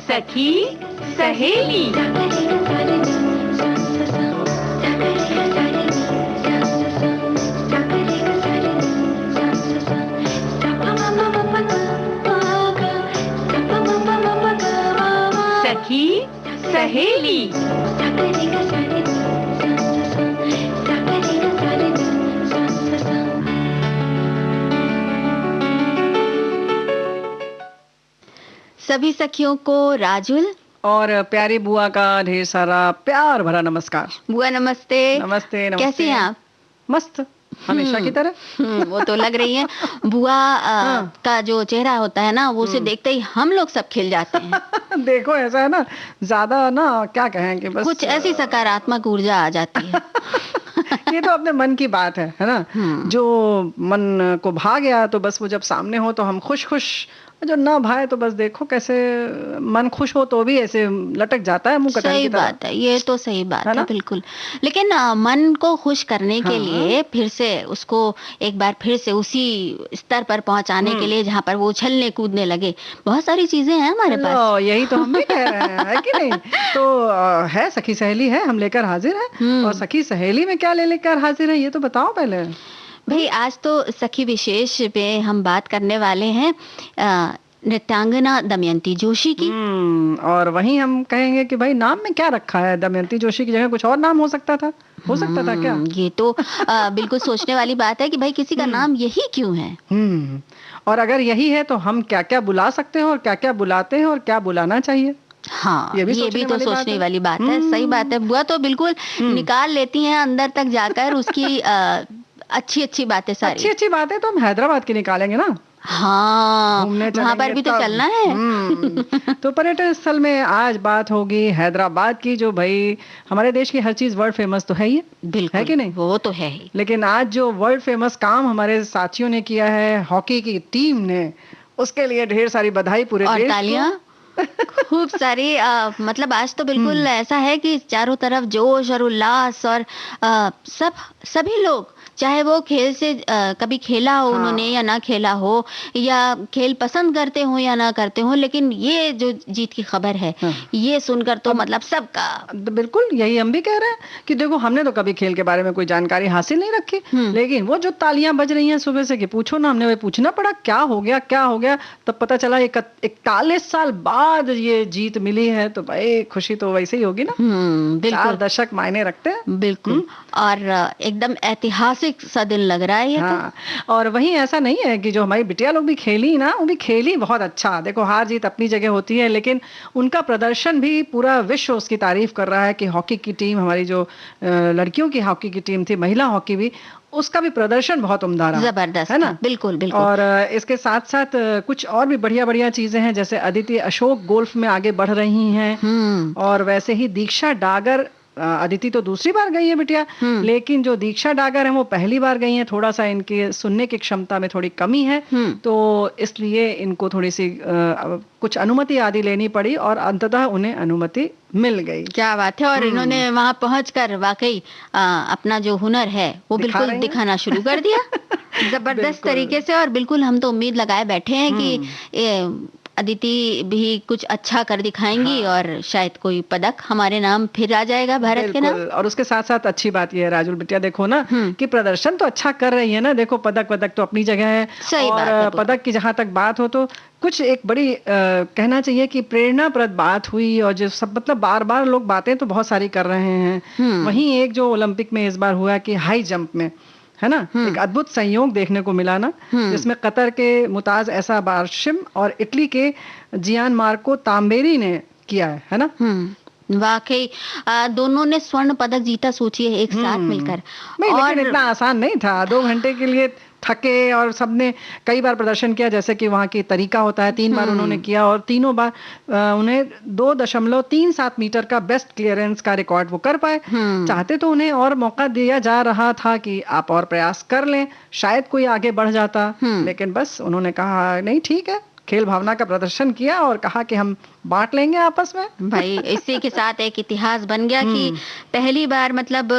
सखी सहेली। सखी सहेली। सभी सखियों को राजुल और प्यारी बुआ का ढेर सारा प्यार भरा नमस्कार। बुआ नमस्ते। नमस्ते नमस्ते। कैसी हैं आप? मस्त, हमेशा की तरह। वो तो लग रही है। बुआ का जो चेहरा होता है ना, वो उसे देखते ही हम लोग सब खिल जाते हैं। देखो ऐसा है ना, ज्यादा ना क्या कहें कि बस कुछ ऐसी सकारात्मक ऊर्जा आ जाती है। ये तो अपने मन की बात है ना। जो मन को भा गया तो बस वो जब सामने हो तो हम खुश खुश, जो ना भाए तो बस देखो कैसे मन खुश हो तो भी ऐसे लटक जाता है मुंह कटाने सही की तरह। बात है, ये तो सही बात है ना? बिल्कुल। लेकिन मन को खुश करने के हाँ। लिए फिर से उसको एक बार फिर से उसी स्तर पर पहुंचाने के लिए जहां पर वो उछलने कूदने लगे, बहुत सारी चीजें हैं हमारे पास। यही तो हम भी कह रहे हैं, है कि नहीं? तो है सखी सहेली है, हम लेकर हाजिर हैं। और सखी सहेली में क्या ले लेकर हाजिर है ये तो बताओ पहले। भाई आज तो सखी विशेष पे हम बात करने वाले हैं नृत्यांगना दमयंती जोशी की। और वहीं हम कहेंगे कि भाई नाम में क्या रखा है, दमयंती जोशी की जगह कुछ और नाम हो सकता था। हो सकता था क्या? ये तो बिल्कुल सोचने वाली बात है कि भाई किसी का नाम यही क्यों है। और अगर यही है तो हम क्या क्या बुला सकते हैं और क्या क्या बुलाते हैं और क्या बुलाना चाहिए। हाँ, ये भी तो सोचने वाली बात है। सही बात है। बुआ तो बिल्कुल निकाल लेती हैं अंदर तक जाकर उसकी अच्छी अच्छी बातें सारी। अच्छी अच्छी बातें तो हम हैदराबाद की निकालेंगे ना। हाँ, वहां पर भी तो चलना है। तो पर्यटन स्थल में आज बात होगी हैदराबाद की, जो भाई हमारे देश की हर चीज वर्ल्ड फेमस तो है ही, बिल्कुल है कि नहीं? वो तो है ही। लेकिन आज जो वर्ल्ड फेमस काम हमारे साथियों ने किया है, हॉकी की टीम ने, उसके लिए ढेर सारी बधाई पूरे और देश तालियां खूब सारी। मतलब आज तो बिल्कुल ऐसा है कि चारों तरफ जोश और उल्लास और सभी लोग, चाहे वो खेल से कभी खेला हो उन्होंने या ना खेला हो, या खेल पसंद करते हो या ना करते हो, लेकिन ये जो जीत की खबर है ये सुनकर तो मतलब सबका बिल्कुल यही हम भी कह रहे हैं कि देखो हमने तो कभी खेल के बारे में कोई जानकारी हासिल नहीं रखी, लेकिन वो जो तालियां बज रही हैं सुबह से कि पूछो ना, हमने वो पूछना पड़ा क्या हो गया, तब पता चला 41 साल बाद ये जीत मिली है। तो भाई खुशी तो वैसे ही होगी ना। बिल्कुल 4 दशक मायने रखते हैं। बिल्कुल। और एकदम ऐतिहासिक सा दिन लग रहा है ये तो। और वहीं ऐसा नहीं है कि जो हमारी बिटिया लोग भी खेली ना, वो भी खेली बहुत अच्छा। देखो हार जीत अपनी जगह होती है, लेकिन उनका प्रदर्शन भी पूरा विश्व उसकी तारीफ कर रहा है कि हॉकी की टीम, हमारी जो लड़कियों की हॉकी की टीम थी, महिला हॉकी भी, उसका भी प्रदर्शन बहुत उम्दा रहा, जबरदस्त है ना? बिल्कुल बिल्कुल। और इसके साथ साथ कुछ और भी बढ़िया बढ़िया चीजें हैं, जैसे अदिति अशोक गोल्फ में आगे बढ़ रही हैं। और वैसे ही दीक्षा डागर, अदिति तो दूसरी बार गई है बिटिया, लेकिन जो दीक्षा डागर है वो पहली बार गई है। थोड़ा सा इनकी सुनने की क्षमता में थोड़ी कमी है, तो इसलिए इनको थोड़ी सी कुछ अनुमति आदि लेनी पड़ी और अंततः उन्हें अनुमति मिल गई। क्या बात है। और इन्होंने वहां पहुंचकर वाकई अपना जो हुनर है वो बिल्कुल दिखाना शुरू कर दिया जबरदस्त तरीके से। और बिल्कुल हम तो उम्मीद लगाए बैठे हैं कि अदिति भी कुछ अच्छा कर दिखाएंगी और शायद कोई पदक हमारे नाम फिर आ जाएगा भारत के नाम। और उसके साथ साथ अच्छी बात यह है राजुल बिटिया, देखो ना कि प्रदर्शन तो अच्छा कर रही है ना। देखो पदक तो अपनी जगह है। सही बात है। पदक की जहां तक बात हो तो कुछ एक बड़ी कहना चाहिए कि प्रेरणाप्रद बात हुई। और जो सब मतलब बार बार लोग बातें तो बहुत सारी कर रहे हैं। वहीं एक जो ओलंपिक में इस बार हुआ कि हाई जंप में, है ना, एक अद्भुत संयोग देखने को मिला ना, जिसमें कतर के मुताज ऐसा बारशिम और इटली के जियान मार्को ताम्बेरी ने किया है ना। वाकई दोनों ने स्वर्ण पदक जीता, सोचिए एक साथ मिलकर। और लेकिन इतना आसान नहीं था। 2 घंटे के लिए थके और सबने कई बार प्रदर्शन किया, जैसे कि वहाँ की तरीका होता है। 3 बार उन्होंने किया और तीनों बार उन्हें 2.37 मीटर का बेस्ट क्लियरेंस का रिकॉर्ड वो कर पाए। चाहते तो उन्हें और मौका दिया जा रहा था कि आप और प्रयास कर लें, शायद कोई आगे बढ़ जाता, लेकिन बस उन्होंने कहा नहीं ठीक है, खेल भावना का प्रदर्शन किया और कहा कि हम बांट लेंगे आपस में। भाई इसी के साथ एक इतिहास बन गया कि पहली बार मतलब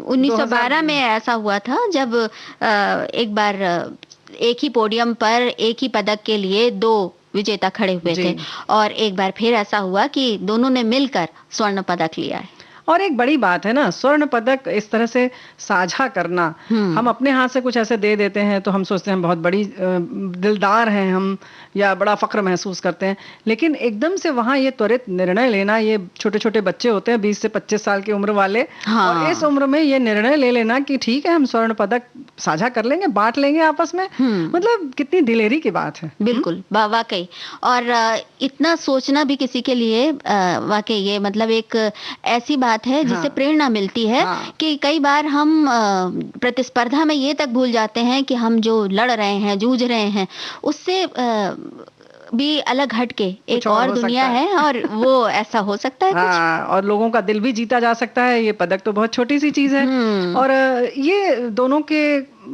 1912 में ऐसा हुआ था जब एक बार एक ही पोडियम पर एक ही पदक के लिए 2 विजेता खड़े हुए थे, और एक बार फिर ऐसा हुआ कि दोनों ने मिलकर स्वर्ण पदक लिया है। और एक बड़ी बात है ना, स्वर्ण पदक इस तरह से साझा करना। हम अपने हाथ से कुछ ऐसे दे देते हैं तो हम सोचते हैं बहुत बड़ी दिलदार हैं हम, या बड़ा फक्र महसूस करते हैं, लेकिन एकदम से वहाँ ये त्वरित निर्णय लेना, ये छोटे छोटे बच्चे होते हैं 20 से 25 साल की उम्र वाले, और इस उम्र में ये निर्णय ले लेना कि ठीक है हम स्वर्ण पदक साझा कर लेंगे, बांट लेंगे आपस में, मतलब कितनी दिलेरी की बात है। बिल्कुल वाकई, और इतना सोचना भी किसी के लिए वाकई ये मतलब एक ऐसी बात है जिससे प्रेरणा मिलती है कि कई बार हम प्रतिस्पर्धा में ये तक भूल जाते हैं कि हम जो लड़ रहे हैं, जूझ रहे हैं, उससे भी अलग हटके एक और दुनिया है, और वो ऐसा हो सकता है कुछ। और लोगों का दिल भी जीता जा सकता है। ये पदक तो बहुत छोटी सी चीज है, और ये दोनों के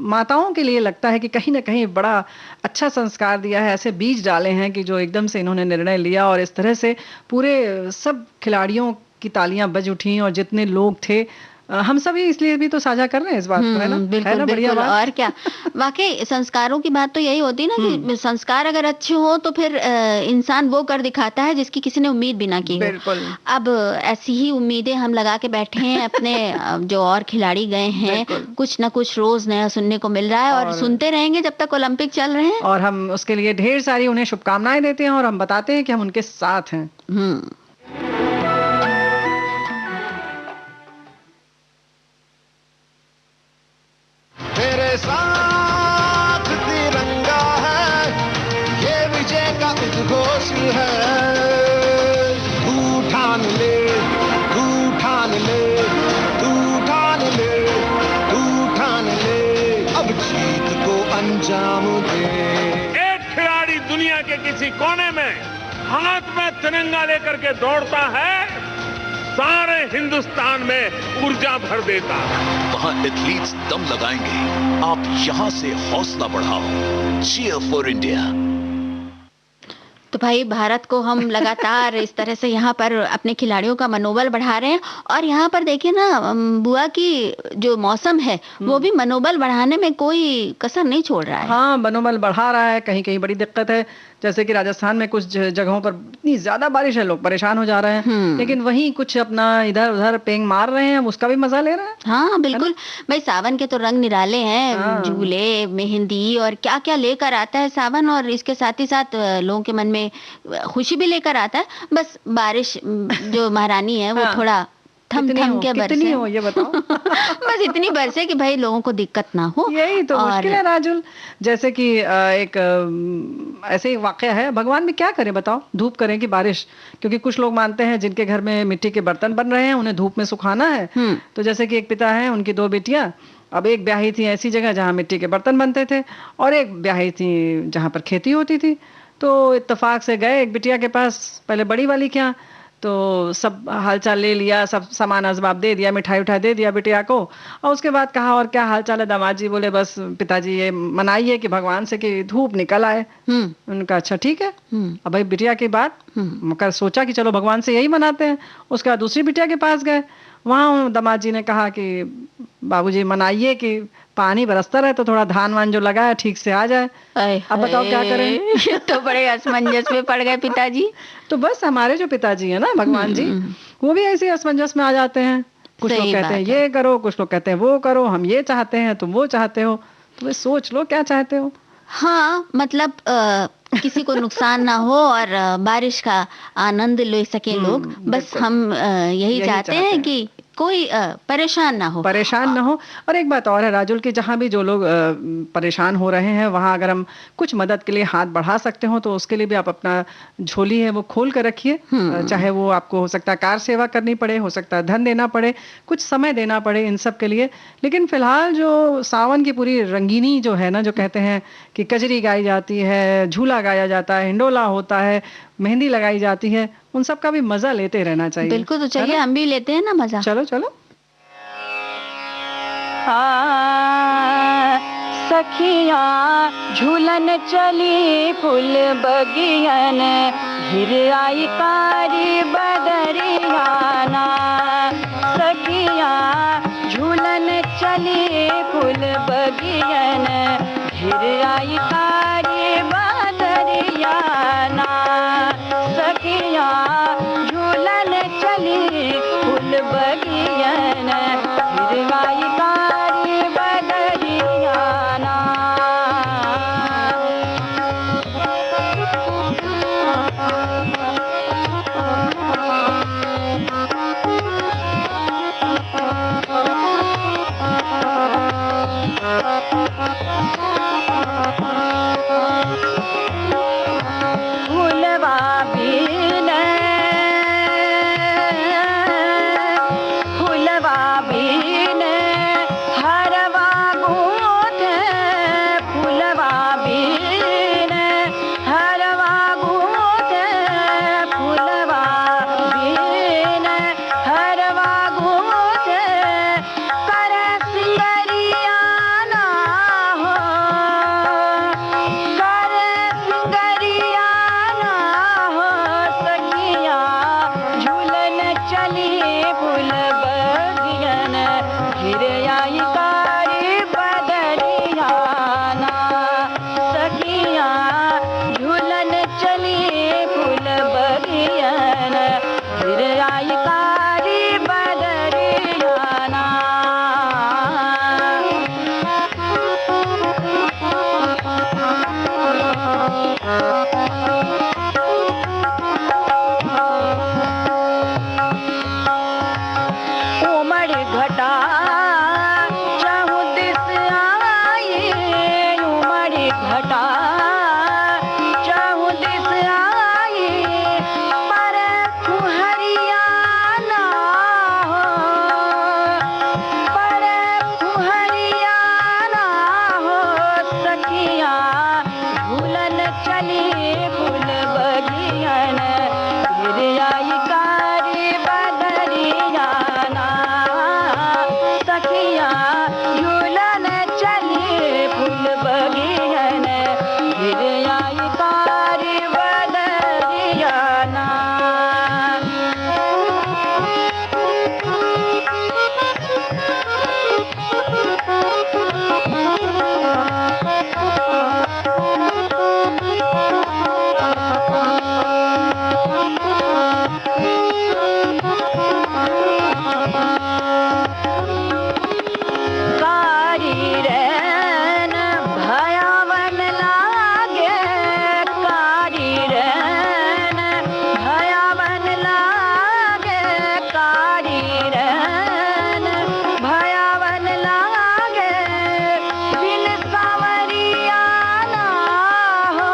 माताओं के लिए लगता है कि कहीं ना कहीं बड़ा अच्छा संस्कार दिया है, ऐसे बीज डाले हैं कि जो एकदम से इन्होंने निर्णय लिया, और इस तरह से पूरे सब खिलाड़ियों की तालियां बज उठी, और जितने लोग थे, हम सभी इसलिए भी तो साझा कर रहे हैं इस बात को, है ना? बिल्कुल, है ना? बढ़िया बात। और क्या, वाकई संस्कारों की बात तो यही होती है ना कि संस्कार अगर अच्छे हो तो फिर इंसान वो कर दिखाता है जिसकी किसी ने उम्मीद भी ना की हो। बिल्कुल। अब ऐसी ही उम्मीदें हम लगा के बैठे हैं अपने जो और खिलाड़ी गए हैं, कुछ ना कुछ रोज नया सुनने को मिल रहा है, और सुनते रहेंगे जब तक ओलंपिक चल रहे हैं, और हम उसके लिए ढेर सारी उन्हें शुभकामनाएं देते हैं, और हम बताते हैं कि हम उनके साथ हैं। साथ तिरंगा है, ये विजय का उद्घोष है। तू ठान ले, तू ठान ले, तू ठान ले, तू ठान ले, अब जीत को अंजाम दे। एक खिलाड़ी दुनिया के किसी कोने में हाथ में तिरंगा लेकर के दौड़ता है, सारे हिंदुस्तान में ऊर्जा भर देता है। वहाँ एथलीट्स दम लगाएंगे, आप यहाँ से हौसला बढ़ाओ। Cheer for India. तो भाई भारत को हम लगातार इस तरह से यहाँ पर अपने खिलाड़ियों का मनोबल बढ़ा रहे हैं, और यहाँ पर देखिए ना बुआ की जो मौसम है वो भी मनोबल बढ़ाने में कोई कसर नहीं छोड़ रहा है। हाँ, मनोबल बढ़ा रहा है। कहीं कहीं बड़ी दिक्कत है, जैसे कि राजस्थान में कुछ जगहों पर इतनी ज्यादा बारिश है, लोग परेशान हो जा रहे हैं, लेकिन वहीं कुछ अपना इधर उधर पेंग मार रहे हैं, उसका भी मजा ले रहे हैं। हाँ बिल्कुल भाई, सावन के तो रंग निराले हैं, झूले, मेहंदी और क्या क्या लेकर आता है सावन, और इसके साथ ही साथ लोगों के मन में खुशी भी लेकर आता है। बस बारिश जो महारानी है वो थोड़ा थम थम के बरसे। कितनी हो ये बताओ? बस इतनी बरसे कि भाई लोगों को दिक्कत ना हो। यही तो मुश्किल है राजुल। जैसे कि एक ऐसे ही वाकया है, भगवान भी क्या करे बताओ, धूप करें कि बारिश? क्योंकि कुछ लोग मानते हैं जिनके घर में मिट्टी के बर्तन बन रहे हैं उन्हें धूप में सुखाना है। तो जैसे कि एक पिता है, उनकी 2 बेटियां, अब एक ब्याही थी ऐसी जगह जहाँ मिट्टी के बर्तन बनते थे, और एक ब्याही थी जहाँ पर खेती होती थी। तो इत्तेफाक से गए एक बिटिया के पास, पहले बड़ी वाली क्या, तो सब हालचाल ले लिया, सब सामान असबाब दे दिया, मिठाई उठाई दे दिया बिटिया को, और उसके बाद कहा और क्या हालचाल है दामाद जी? बोले बस पिताजी ये मनाइए कि भगवान से कि धूप निकल आए। उनका अच्छा ठीक है। अब भाई बिटिया की बात मकर सोचा कि चलो भगवान से यही मनाते हैं। उसके बाद दूसरी बिटिया के पास गए, वहाँ दामाद जी ने कहा कि बाबूजी मनाइए कि पानी बरसता रहे तो थोड़ा धान वान जो लगा है ठीक से आ जाए। अब बताओ क्या करें? तो बड़े असमंजस में पड़ गए पिताजी। तो बस हमारे जो पिताजी है ना भगवान जी, वो भी ऐसे असमंजस में आ जाते हैं। कुछ लोग कहते हैं ये करो, कुछ लोग कहते हैं वो करो, हम ये चाहते हैं तुम वो चाहते हो, तो वे सोच लो क्या चाहते हो। हाँ मतलब किसी को नुकसान ना हो और बारिश का आनंद ले सके लोग, बस हम यही चाहते हैं कि कोई परेशान ना हो, और एक बात और है राजुल कि जहाँ भी जो लोग परेशान हो रहे हैं वहाँ अगर हम कुछ मदद के लिए हाथ बढ़ा सकते हो तो उसके लिए भी आप अपना झोली है वो खोल कर रखिए। चाहे वो आपको हो सकता है कार सेवा करनी पड़े, हो सकता है धन देना पड़े, कुछ समय देना पड़े, इन सब के लिए। लेकिन फिलहाल जो सावन की पूरी रंगीनी जो है ना, जो कहते हैं कि कजरी गाई जाती है, झूला गाया जाता है, हिंडोला होता है, मेहंदी लगाई जाती है, उन सब का भी मजा लेते रहना चाहिए। बिल्कुल, तो चलिए हम भी लेते हैं ना मजा। चलो चलो। सखियाँ झूलन चली फूल बगियन, घिर आई कारी बदरियाना। सखियाँ झूलन चली फूल बगियन, घिर आई कारी बदरियाना। सखियाँ झूलन चली फूल बगियन, घिर आई कारी बदरियाना। फूलवा बीने, फूलवा बीने, हरवा गूंथे। फूलवा बीने, हरवा गूंथे। फूलवा बीने, हरवा गूंथे। करे सिंगरियाना हो, करे सिंगरियाना हो। सखियाँ झूलन चली फूल बगियन, घिर आई कारी बदरियाना। सखियाँ झूलन चली फूल बगियन, घिर आई कारी बदरियाना। उमड़ घटा चाहूं दिस आई, उमड़ घटा चाहूं दिस आई। पर कुहरियाना हो, पर कुहरियाना हो। सखियाँ झूलन चली फूल बगियन, घिर आई कारी बदरियाना। सखियाँ झूलन चली फूल बगियन, घिर आई कारी बदरियाना। कारी रैन भयावन लागे, कारी रैन भयावन लागे। कारी रैन भयावन लागे। बिन सांवरियाना हो,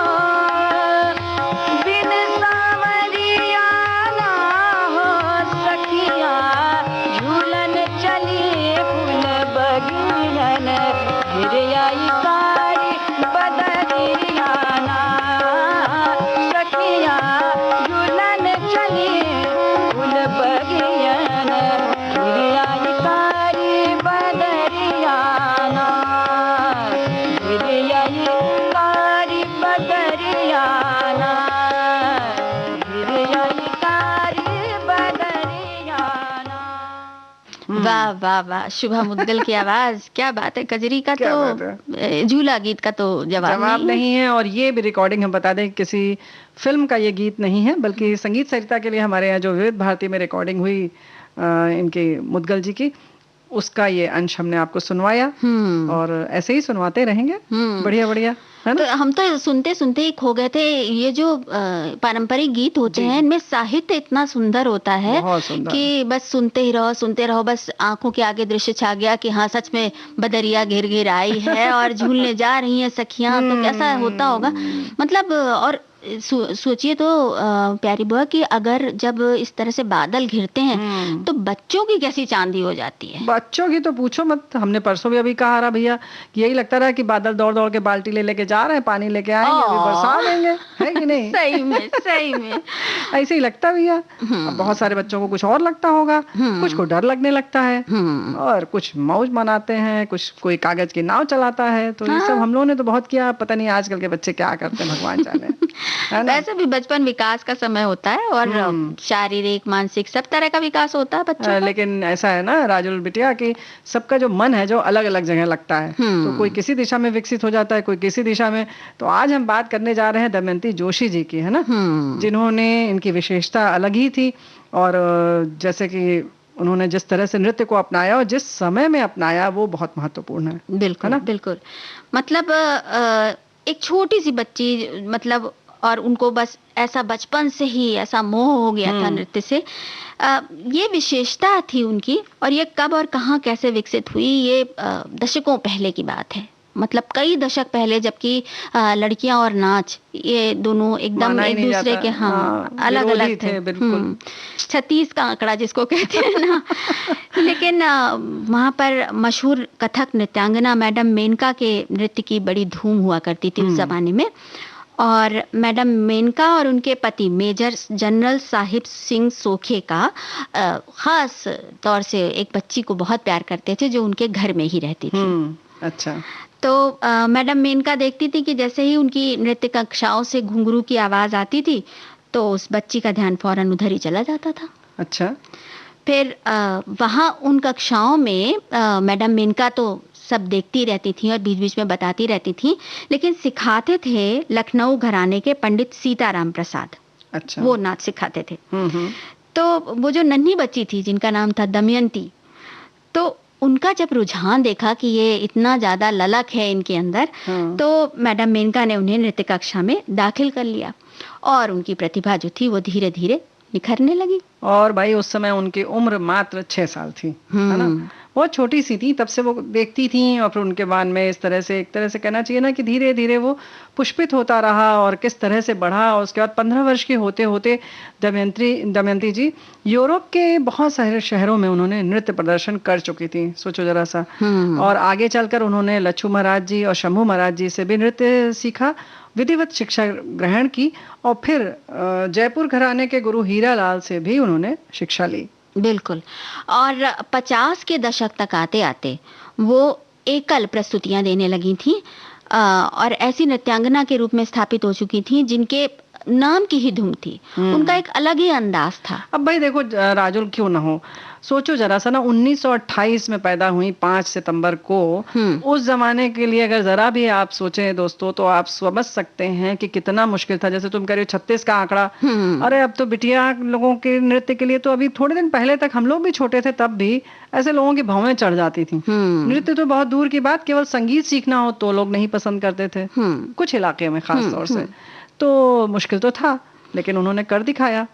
बिन सांवरियाना हो। सखियाँ झूलन चली फूल बगियन, घिर आई कारी बदरियाना। सखियाँ झूलन चली फूल बगियन, घिर आई कारी बदरियाना। घिर आई कारी बदरियाना, घिर आई कारी बदरियाना। वाह वाह वाह, शुभा मुद्गल की आवाज, क्या बात है। कजरी का क्या बात तो झूला गीत का तो जवाब जवाब नहीं है। और ये भी रिकॉर्डिंग हम बता दें, किसी फिल्म का ये गीत नहीं है, बल्कि संगीत सरिता के लिए हमारे यहाँ जो विविध भारती में रिकॉर्डिंग हुई इनके मुद्गल जी की, उसका ये अंश हमने आपको सुनवाया। और ऐसे ही सुनवाते रहेंगे, बढ़िया बढ़िया, है ना। तो हम तो सुनते सुनते ही खो गए थे। ये जो पारंपरिक गीत होते हैं, इनमें साहित्य इतना सुंदर होता है बहुत सुंदर। कि बस सुनते रहो, बस आंखों के आगे दृश्य छा गया कि हाँ सच में बदरिया घिर घिर आई है और झूलने जा रही हैं सखियां। तो कैसा होता होगा, मतलब। और सोचिए तो प्यारी बुआ कि अगर जब इस तरह से बादल घिरते हैं तो बच्चों की कैसी चांदी हो जाती है। बच्चों की तो पूछो मत। हमने परसों भी अभी कहा रहा भैया कि यही लगता रहा कि बादल दौड़ दौड़ के बाल्टी ले लेके जा रहे हैं, पानी लेके आएंगे, अभी बरसा देंगे, है कि नहीं? सही में, सही में ऐसे ही लगता भैया। अब बहुत सारे बच्चों को कुछ और लगता होगा, कुछ को डर लगने लगता है और कुछ मौज मनाते हैं, कुछ कोई कागज की नाव चलाता है। तो ये सब हम लोगों ने तो बहुत किया। पता नहीं आजकल के बच्चे क्या करते हैं, भगवान जाने, है ना? वैसे भी बचपन विकास का समय होता है और शारीरिक मानसिक सब तरह का विकास होता है बच्चों का। लेकिन ऐसा है ना राजुल बिटिया कि सबका जो मन है जो अलग अलग जगह लगता है, तो कोई किसी दिशा में विकसित हो जाता है, कोई किसी दिशा में। तो आज हम बात करने जा रहे हैं दमयंती जोशी जी की, है ना, जिन्होंने, इनकी विशेषता अलग ही थी। और जैसे कि उन्होंने जिस तरह से नृत्य को अपनाया और जिस समय में अपनाया वो बहुत महत्वपूर्ण है। बिल्कुल ना? बिल्कुल। मतलब एक छोटी सी बच्ची, मतलब, और उनको बस ऐसा बचपन से ही ऐसा मोह हो गया था नृत्य से। ये विशेषता थी उनकी। और ये कब और कहाँ कैसे विकसित हुई, ये दशकों पहले की बात है। मतलब कई दशक पहले, जबकि लड़कियां और नाच ये दोनों एकदम एक दूसरे के अलग अलग थे। बिल्कुल 36 का आंकड़ा जिसको कहते हैं ना। लेकिन वहाँ पर मशहूर कथक नृत्यांगना मैडम मेनका के नृत्य की बड़ी धूम हुआ करती थी उस जमाने में। और मैडम मेनका और उनके पति मेजर जनरल साहिब सिंह सोखे का खास तौर से एक बच्ची को बहुत प्यार करते थे जो उनके घर में ही रहती थी। अच्छा। तो मैडम मेनका देखती थी कि जैसे ही उनकी नृत्य कक्षाओं से घुंघरू की आवाज आती थी तो उस बच्ची का ध्यान फौरन उधर ही चला जाता था। अच्छा। फिर वहाँ उन कक्षाओं में मैडम मेनका तो सब देखती रहती थी और बीच बीच में बताती रहती थी, लेकिन सिखाते थे लखनऊ घराने के पंडित सीताराम प्रसाद। अच्छा। वो नाच सिखाते थे। तो वो जो नन्ही बच्ची थी जिनका नाम था दमयंती, तो उनका जब रुझान देखा कि ये इतना ज्यादा ललक है इनके अंदर, तो मैडम मेनका ने उन्हें नृत्य कक्षा में दाखिल कर लिया और उनकी प्रतिभा जो थी वो धीरे धीरे निखरने लगी। और भाई उस समय उनकी उम्र मात्र 6 साल थी, है ना, बहुत छोटी सी थी। तब से वो देखती थी और फिर उनके बाद में इस तरह से, एक तरह से कहना चाहिए ना कि धीरे धीरे वो पुष्पित होता रहा और किस तरह से बढ़ा। और उसके बाद 15 वर्ष के होते होते दमयंती जी यूरोप के बहुत सारे शहरों में उन्होंने नृत्य प्रदर्शन कर चुकी थी, सोचो जरा सा। और आगे चलकर उन्होंने लच्छू महाराज जी और शंभू महाराज जी से भी नृत्य सीखा, विधिवत शिक्षा ग्रहण की और फिर जयपुर घराने के गुरु हीरालाल से भी उन्होंने शिक्षा ली। बिल्कुल। और 50 के दशक तक आते आते वो एकल प्रस्तुतियां देने लगी थी और ऐसी नृत्यांगना के रूप में स्थापित हो चुकी थी जिनके नाम की ही धूम थी। उनका एक अलग ही अंदाज था। अब भाई देखो राजुल, क्यों ना हो, सोचो जरा सा ना, 1928 में पैदा हुई 5 सितंबर को। उस जमाने के लिए अगर जरा भी आप सोचें दोस्तों तो आप समझ सकते हैं कि कितना मुश्किल था। जैसे तुम कह रहे हो 36 का आंकड़ा, अरे अब तो बिटिया लोगों के नृत्य के लिए तो अभी थोड़े दिन पहले तक, हम लोग भी छोटे थे तब भी ऐसे लोगों की भवें चढ़ जाती थी। नृत्य तो बहुत दूर की बात, केवल संगीत सीखना हो तो लोग नहीं पसंद करते थे कुछ इलाके में खास तौर से। तो मुश्किल तो था लेकिन उन्होंने कर दिखाया।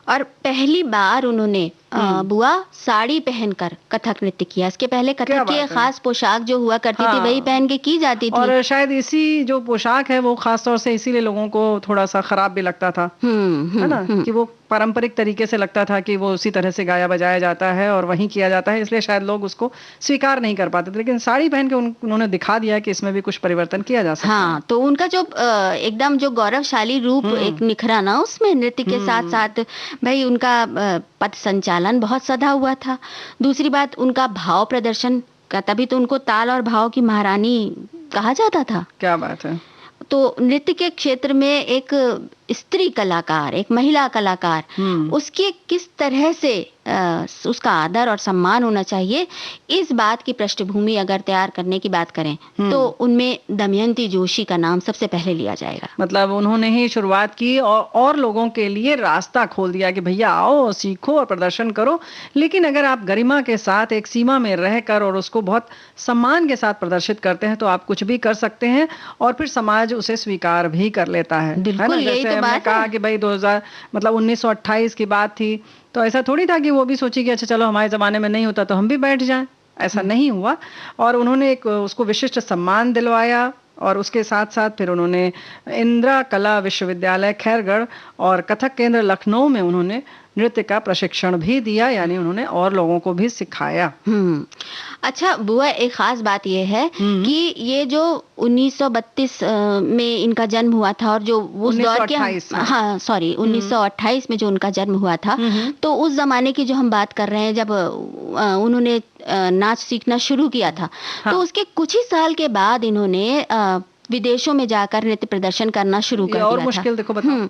और पहली बार उन्होंने बुआ साड़ी पहनकर कथक नृत्य किया। इसके पहले कथक की खास पोशाक जो हुआ करती थी वही पहन के की जाती थी। और शायद इसी जो पोशाक है वो खास तौर से इसीलिए लोगों को थोड़ा सा खराब भी लगता था, है ना, कि वो पारंपरिक तरीके से लगता था कि वो उसी तरह से गाया बजाया जाता है और वहीं किया जाता है, इसलिए शायद लोग उसको स्वीकार नहीं कर पाते थे। लेकिन साड़ी पहन के उन्होंने दिखा दिया कि इसमें भी कुछ परिवर्तन किया जा सकता है। हाँ, तो उनका जो एकदम जो गौरवशाली रूप एक निखरा ना उसमें नृत्य के साथ साथ, भाई उनका पथ संचालन बहुत सधा हुआ था। दूसरी बात, उनका भाव प्रदर्शन का, तभी तो उनको ताल और भाव की महारानी कहा जाता था। क्या बात है। तो नृत्य के क्षेत्र में एक स्त्री कलाकार, एक महिला कलाकार, उसकी किस तरह से उसका आदर और सम्मान होना चाहिए, इस बात की पृष्ठभूमि अगर तैयार करने की बात करें तो उनमें दमयंती जोशी का नाम सबसे पहले लिया जाएगा। मतलब उन्होंने ही शुरुआत की और लोगों के लिए रास्ता खोल दिया कि भैया आओ सीखो और प्रदर्शन करो, लेकिन अगर आप गरिमा के साथ एक सीमा में रहकर और उसको बहुत सम्मान के साथ प्रदर्शित करते हैं तो आप कुछ भी कर सकते हैं और फिर समाज उसे स्वीकार भी कर लेता है। बिल्कुल, यही तो मैंने कहा कि भाई 2000 मतलब 1928 की बात थी, तो ऐसा थोड़ी था कि वो भी सोची कि अच्छा चलो हमारे जमाने में नहीं होता तो हम भी बैठ जाएं। ऐसा नहीं हुआ और उन्होंने एक उसको विशिष्ट सम्मान दिलवाया और उसके साथ साथ फिर उन्होंने इंदिरा कला विश्वविद्यालय खैरगढ़ और कथक केंद्र लखनऊ में उन्होंने नृत्य का प्रशिक्षण भी दिया, यानी उन्होंने और लोगों को भी सिखाया। अच्छा बुआ, एक खास बात यह है कि ये जो 1932 में इनका जन्म हुआ था और जो उस दौर के 1928 में जो उनका जन्म हुआ था, तो उस जमाने की जो हम बात कर रहे हैं जब उन्होंने नाच सीखना शुरू किया था, तो उसके कुछ ही साल के बाद इन्होंने विदेशों में जाकर नृत्य प्रदर्शन करना शुरू कर दिया और था। मुश्किल देखो बताओ।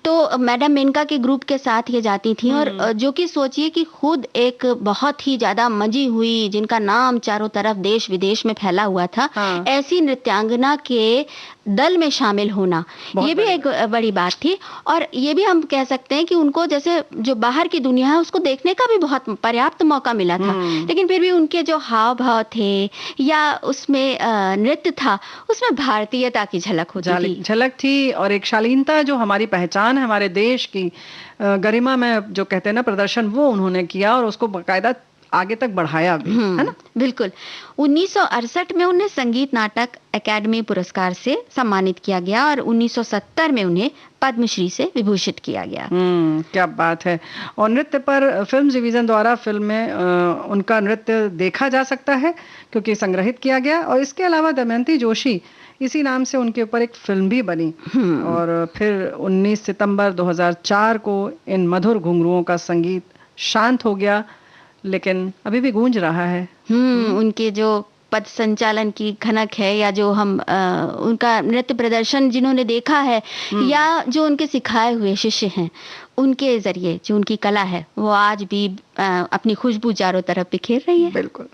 तो मैडम मेनका के ग्रुप के साथ ये जाती थी और जो कि सोचिए कि खुद एक बहुत ही ज्यादा मंजी हुई, जिनका नाम चारों तरफ देश विदेश में फैला हुआ था, ऐसी नृत्यांगना के दल में शामिल होना, ये भी एक बड़ी बात थी। और ये भी हम कह सकते हैं कि उनको जैसे जो बाहर की दुनिया है उसको देखने का भी बहुत पर्याप्त मौका मिला था, लेकिन फिर भी उनके जो हाव भाव थे या उसमें नृत्य था, उसमें भारतीयता की झलक थी और एक शालीनता जो हमारी पहचान है, हमारे देश की गरिमा में जो कहते हैं ना प्रदर्शन, वो उन्होंने किया और उसको बाकायदा आगे तक बढ़ाया भी, है ना? बिल्कुल। 1968 में उन्हें संगीत नाटक अकादमी पुरस्कार से सम्मानित किया गया और 1970 में उन्हें पद्मश्री से विभूषित किया गया। क्या बात है। और नृत्य पर फिल्म डिवीजन द्वारा फिल्म में उनका नृत्य देखा जा सकता है क्योंकि संग्रहित किया गया। और इसके अलावा दमयंती जोशी, इसी नाम से उनके ऊपर एक फिल्म भी बनी और फिर 19 सितंबर 2004 को इन मधुर घुंघरुओं का संगीत शांत हो गया, लेकिन अभी भी गूंज रहा है। उनके जो पद संचालन की खनक है या जो हम उनका नृत्य प्रदर्शन जिन्होंने देखा है या जो उनके सिखाए हुए शिष्य हैं, उनके जरिए जो उनकी कला है वो आज भी अपनी खुशबू चारों तरफ बिखेर रही है। बिल्कुल।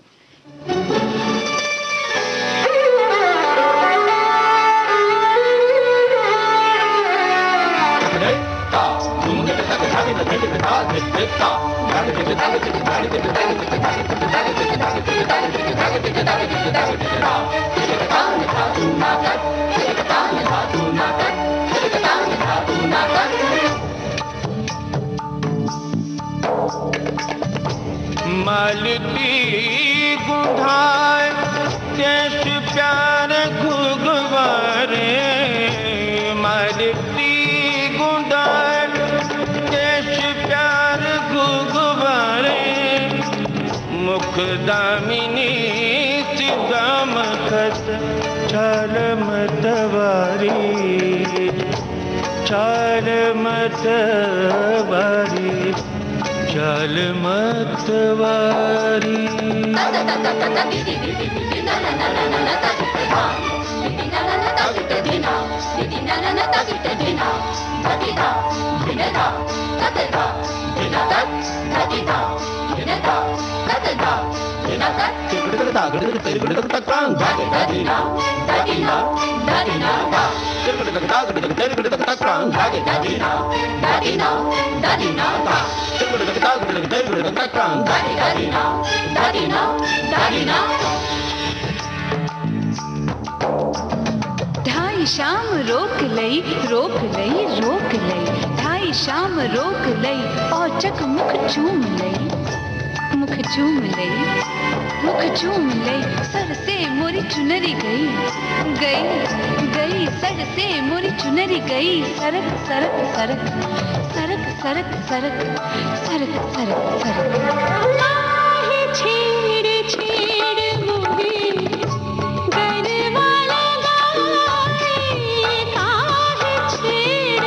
मालती गुंधाय देश प्यार घुगवारे, मालती गुंधाय देश प्यार घुगवारे, मुख दामिनी सिदाम खत छाल मतवारी, छाल मतवारी, छाल मतवारी। ढाई शाम रोक लई, रोक लई, रोक लई, ढाई शाम रोक लई, औचक मुख चूम लई, मुख चूम लई, मुख चूम लई, सर से मोरी चुनरी गई, गई, गई, सर से मोरी चुनरी गई, सरक सरक सरक, सरक सरक सरक, सरक सरक सरक। काहे छेड़ छेड़ मोहे गरवाला गाए, काहे छेड़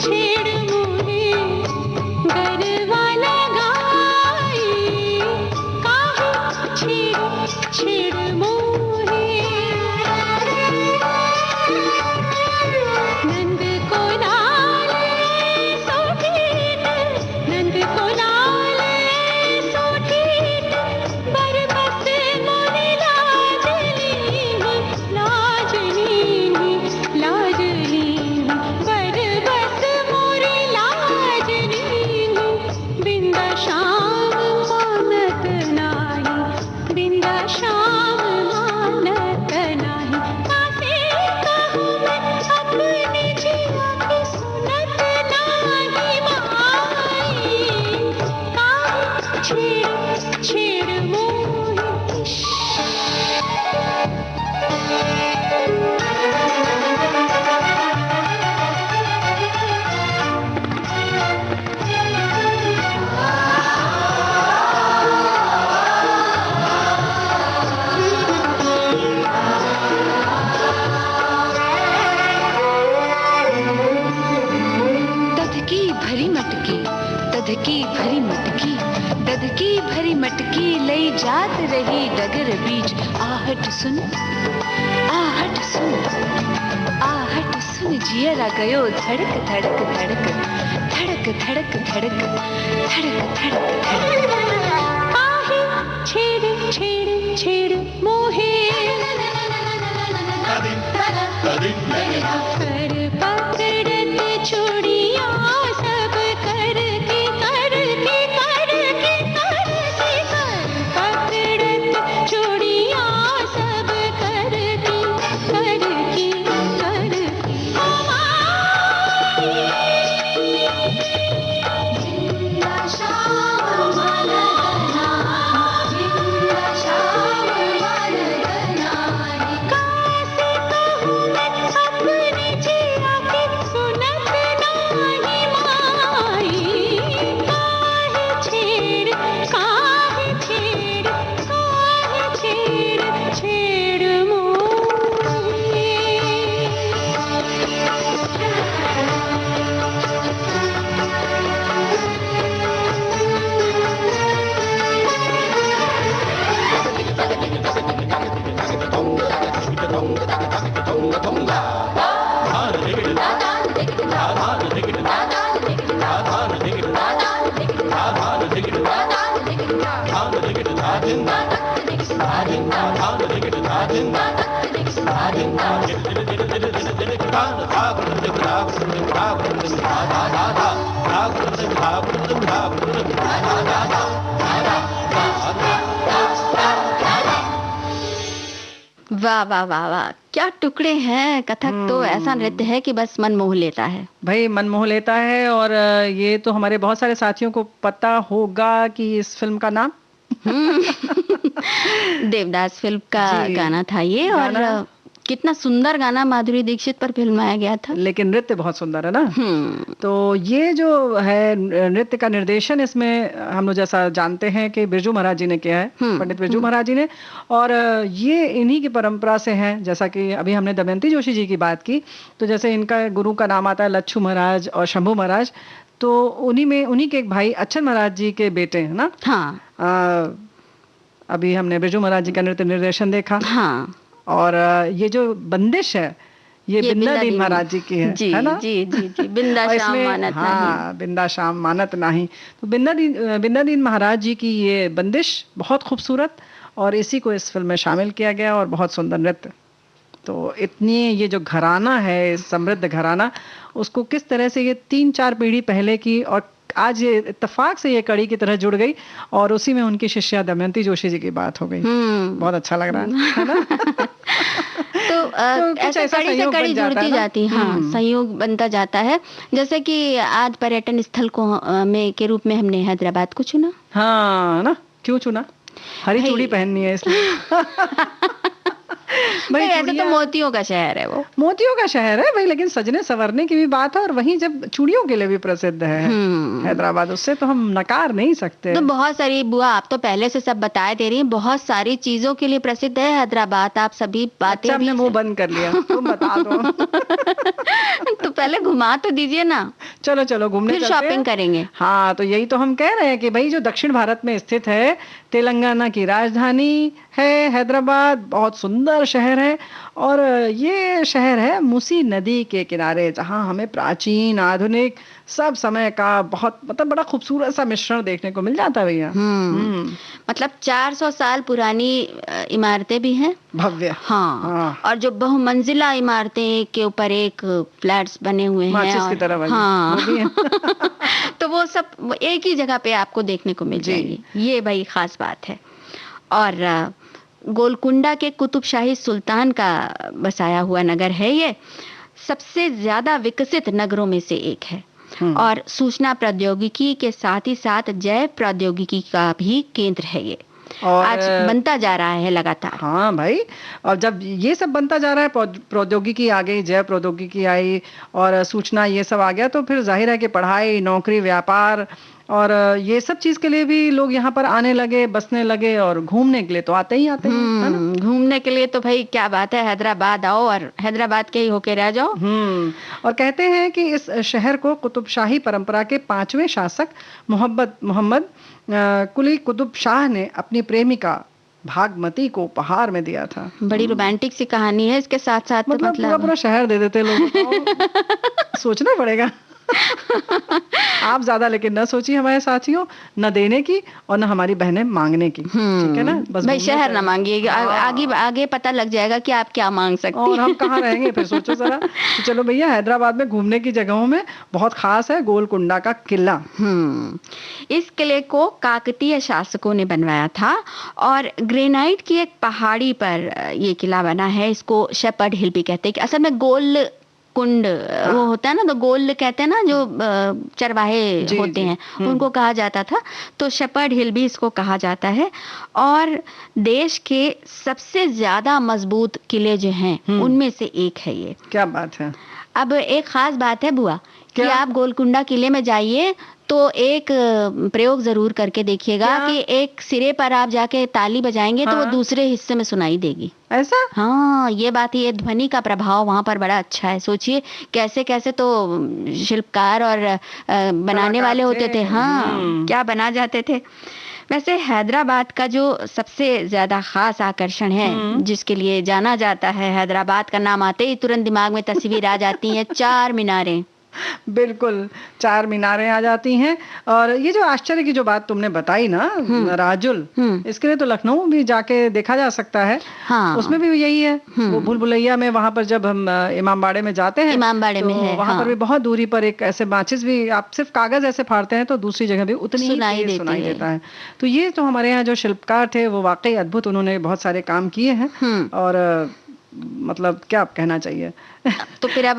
छेड़ मोहे गरवाला गाए, काहे छेड़ छेड़ मोहे। नंद को लाले सोठीत, नंद को लाले सोठीत, बरबस मोरी लाजनी, लाजनी, लाजनी, बरबस मोरी लाजनी, बिंदा शाम मानत नाही, बिंदा शाम मानत नाही, कासे कहूँ मैं अपनी जीवा की सुनत नाही माई, काहे छेड़ छेड़ मोहे। जात रही डगर बीच, आहट सुन, आहट सुन, आहट सुन, जियरा गयो धड़क धड़क धड़क, धड़क धड़क धड़क, धड़क धड़क धड़क। आहे छेड़ छेड़ छेड़ मोहे, कर पकड़त चूड़िया सब करके करके करके करके, कर पकड़त चूड़िया सब करके करके करके। जिंदा शाम मलगना, जिंदा शाम मलगना, कासे कहूँ मैं अपने जिया के सुनत नाही माई। काहे छेड़ काहे छेड़ काहे छेड़ छेड़ मोहे। वाह वाह वाह वाह, क्या टुकड़े हैं। कथक तो ऐसा नृत्य है कि बस मन मोह लेता है। भाई मन मोह लेता है। और ये तो हमारे बहुत सारे साथियों को पता होगा कि इस फिल्म का नाम देवदास फिल्म का जी। गाना था ये। और कितना सुंदर गाना माधुरी दीक्षित पर फिल्माया गया था। लेकिन नृत्य बहुत सुंदर है ना। तो ये जो है नृत्य का निर्देशन इसमें हम लोग जैसा जानते हैं कि बिरजू महाराज जी ने किया है, पंडित बिरजू महाराज जी ने। और ये इन्हीं की परंपरा से है। जैसा कि अभी हमने दमयंती जोशी जी की बात की, तो जैसे इनका गुरु का नाम आता है लच्छू महाराज और शंभू महाराज, तो उन्हीं के एक भाई अच्छन महाराज जी के बेटे हैं ना। हाँ। अभी हमने बिरजू महाराज जी का नृत्य निर्देशन देखा। हाँ। और ये जो बंदिश है ये बिंदा दीन महाराज जी की है ना। जी जी जी, बिंदा शाम मानत नहीं। हाँ, बिंदा शाम मानत नहीं। तो बिंदा दीन महाराज जी की ये बंदिश बहुत खूबसूरत, और इसी को इस फिल्म में शामिल किया गया, और बहुत सुंदर नृत्य। तो इतनी ये जो घराना है, समृद्ध घराना, उसको किस तरह से ये 3-4 पीढ़ी पहले की, और आज ये इत्तेफाक से ये कड़ी की तरह जुड़ गई, और उसी में उनकी शिष्या दमयंती जोशी जी की बात हो गई। बहुत अच्छा लग रहा है ना। तो ऐसे कड़ी से कड़ी जुड़ती जाती, हाँ, संयोग बनता जाता है। जैसे कि आज पर्यटन स्थल को में के रूप में हमने हैदराबाद को चुना। हाँ ना, क्यों चुना? हरी चूड़ी पहननी है इसलिए। भाई ऐसे तो मोतियों का शहर है वो। मोतियों का शहर है भाई, लेकिन सजने संवरने की भी बात है, और वहीं जब चूड़ियों के लिए भी प्रसिद्ध है हैदराबाद, उससे तो हम नकार नहीं सकते। तो बहुत सारी, बुआ आप तो पहले से सब बताए दे रही हैं, बहुत सारी चीजों के लिए प्रसिद्ध है हैदराबाद। आप सभी बातें हमने मुंह बंद कर लिया, तुम बता दो। तो पहले घुमा तो दीजिए ना। चलो चलो घूमने फिर शॉपिंग करेंगे। हाँ, तो यही तो हम कह रहे हैं कि भाई जो दक्षिण भारत में स्थित है, तेलंगाना की राजधानी है हैदराबाद, बहुत सुंदर शहर है। और ये शहर है मूसी नदी के किनारे, जहाँ हमें प्राचीन आधुनिक सब समय का बहुत मतलब बड़ा खूबसूरत सा मिश्रण देखने को मिल जाता है भैया। मतलब 400 साल पुरानी इमारतें भी हैं, भव्य। हाँ। और जो बहुमंजिला इमारतें, एक के ऊपर एक फ्लैट्स बने हुए हैं, की तरह वाली, हाँ। वो भी है। तो वो सब एक ही जगह पे आपको देखने को मिल जाएगी, ये बड़ी खास बात है। और गोलकुंडा के कुतुबशाही सुल्तान का बसाया हुआ नगर है ये, सबसे ज्यादा विकसित नगरों में से एक है। और सूचना प्रौद्योगिकी के साथ ही साथ जैव प्रौद्योगिकी का भी केंद्र है ये, और आज बनता जा रहा है लगातार। हाँ भाई, और जब ये सब बनता जा रहा है, प्रौद्योगिकी आ गई, जैव प्रौद्योगिकी आई और सूचना ये सब आ गया, तो फिर जाहिर है कि पढ़ाई, नौकरी, व्यापार और ये सब चीज के लिए भी लोग यहाँ पर आने लगे, बसने लगे, और घूमने के लिए तो आते ही आते हैं, है ना? घूमने के लिए तो भाई क्या बात है, हैदराबाद आओ और हैदराबाद के ही होके रह जाओ। और कहते हैं कि इस शहर को कुतुबशाही परंपरा के 5वें शासक मोहम्मद कुली कुतुब शाह ने अपनी प्रेमिका भागमती को उपहार में दिया था। बड़ी रोमांटिक सी कहानी है इसके साथ साथ, तो मतलब पूरा पूरा शहर दे देते लोगों को। सोचना पड़ेगा। आप ज्यादा लेकिन न सोचिए हमारे साथियों, न देने की और न हमारी बहनें मांगने की, ठीक है ना। बस भाई शहर ना मांगिए, आगे आगे पता लग जाएगा कि आप क्या मांग सकते हैं और हम कहाँ रहेंगे फिर, सोचो जरा। तो चलो भैया, हैदराबाद में घूमने की जगहों में बहुत खास है गोलकुंडा का किला। इस किले को काकतीय शासकों ने बनवाया था और ग्रेनाइट की एक पहाड़ी पर ये किला बना है। इसको शेपर्ड हिल भी कहते हैं, कि असल में गोल कुंड वो होता है ना, तो गोल कहते हैं ना जो चरवाहे होते हैं, उनको कहा जाता था। तो शेपर्ड हिल भी इसको कहा जाता है। और देश के सबसे ज्यादा मजबूत किले जो हैं उनमें से एक है ये। क्या बात है। अब एक खास बात है बुआ, कि आप गोलकुंडा किले में जाइए तो एक प्रयोग जरूर करके देखिएगा कि एक सिरे पर आप जाके ताली बजाएंगे तो वो दूसरे हिस्से में सुनाई देगी। ऐसा? हाँ, ये बात, ये ध्वनि का प्रभाव वहां पर बड़ा अच्छा है। सोचिए कैसे कैसे तो शिल्पकार और बनाने वाले होते थे, हाँ क्या बना जाते थे। वैसे हैदराबाद का जो सबसे ज्यादा खास आकर्षण है, जिसके लिए जाना जाता है, हैदराबाद का नाम आते ही तुरंत दिमाग में तस्वीर आ जाती है, चार मीनारें। बिल्कुल, चार मीनारें आ जाती हैं। और ये जो आश्चर्य की जो बात तुमने बताई ना राजुल, इसके लिए तो लखनऊ भी जाके देखा जा सकता है। हाँ। उसमें भी यही है। वो भूल भुलैया में वहां पर जब हम इमामबाड़े में जाते हैं, इमामबाड़े तो में है, वहां हाँ। पर भी बहुत दूरी पर एक ऐसे माचिस भी, आप सिर्फ कागज ऐसे फाड़ते हैं तो दूसरी जगह भी उतनी ही तेज सुनाई देता है। तो ये तो हमारे यहाँ जो शिल्पकार थे वो वाकई अद्भुत, उन्होंने बहुत सारे काम किए हैं। और मतलब क्या कहना चाहिए। तो फिर अब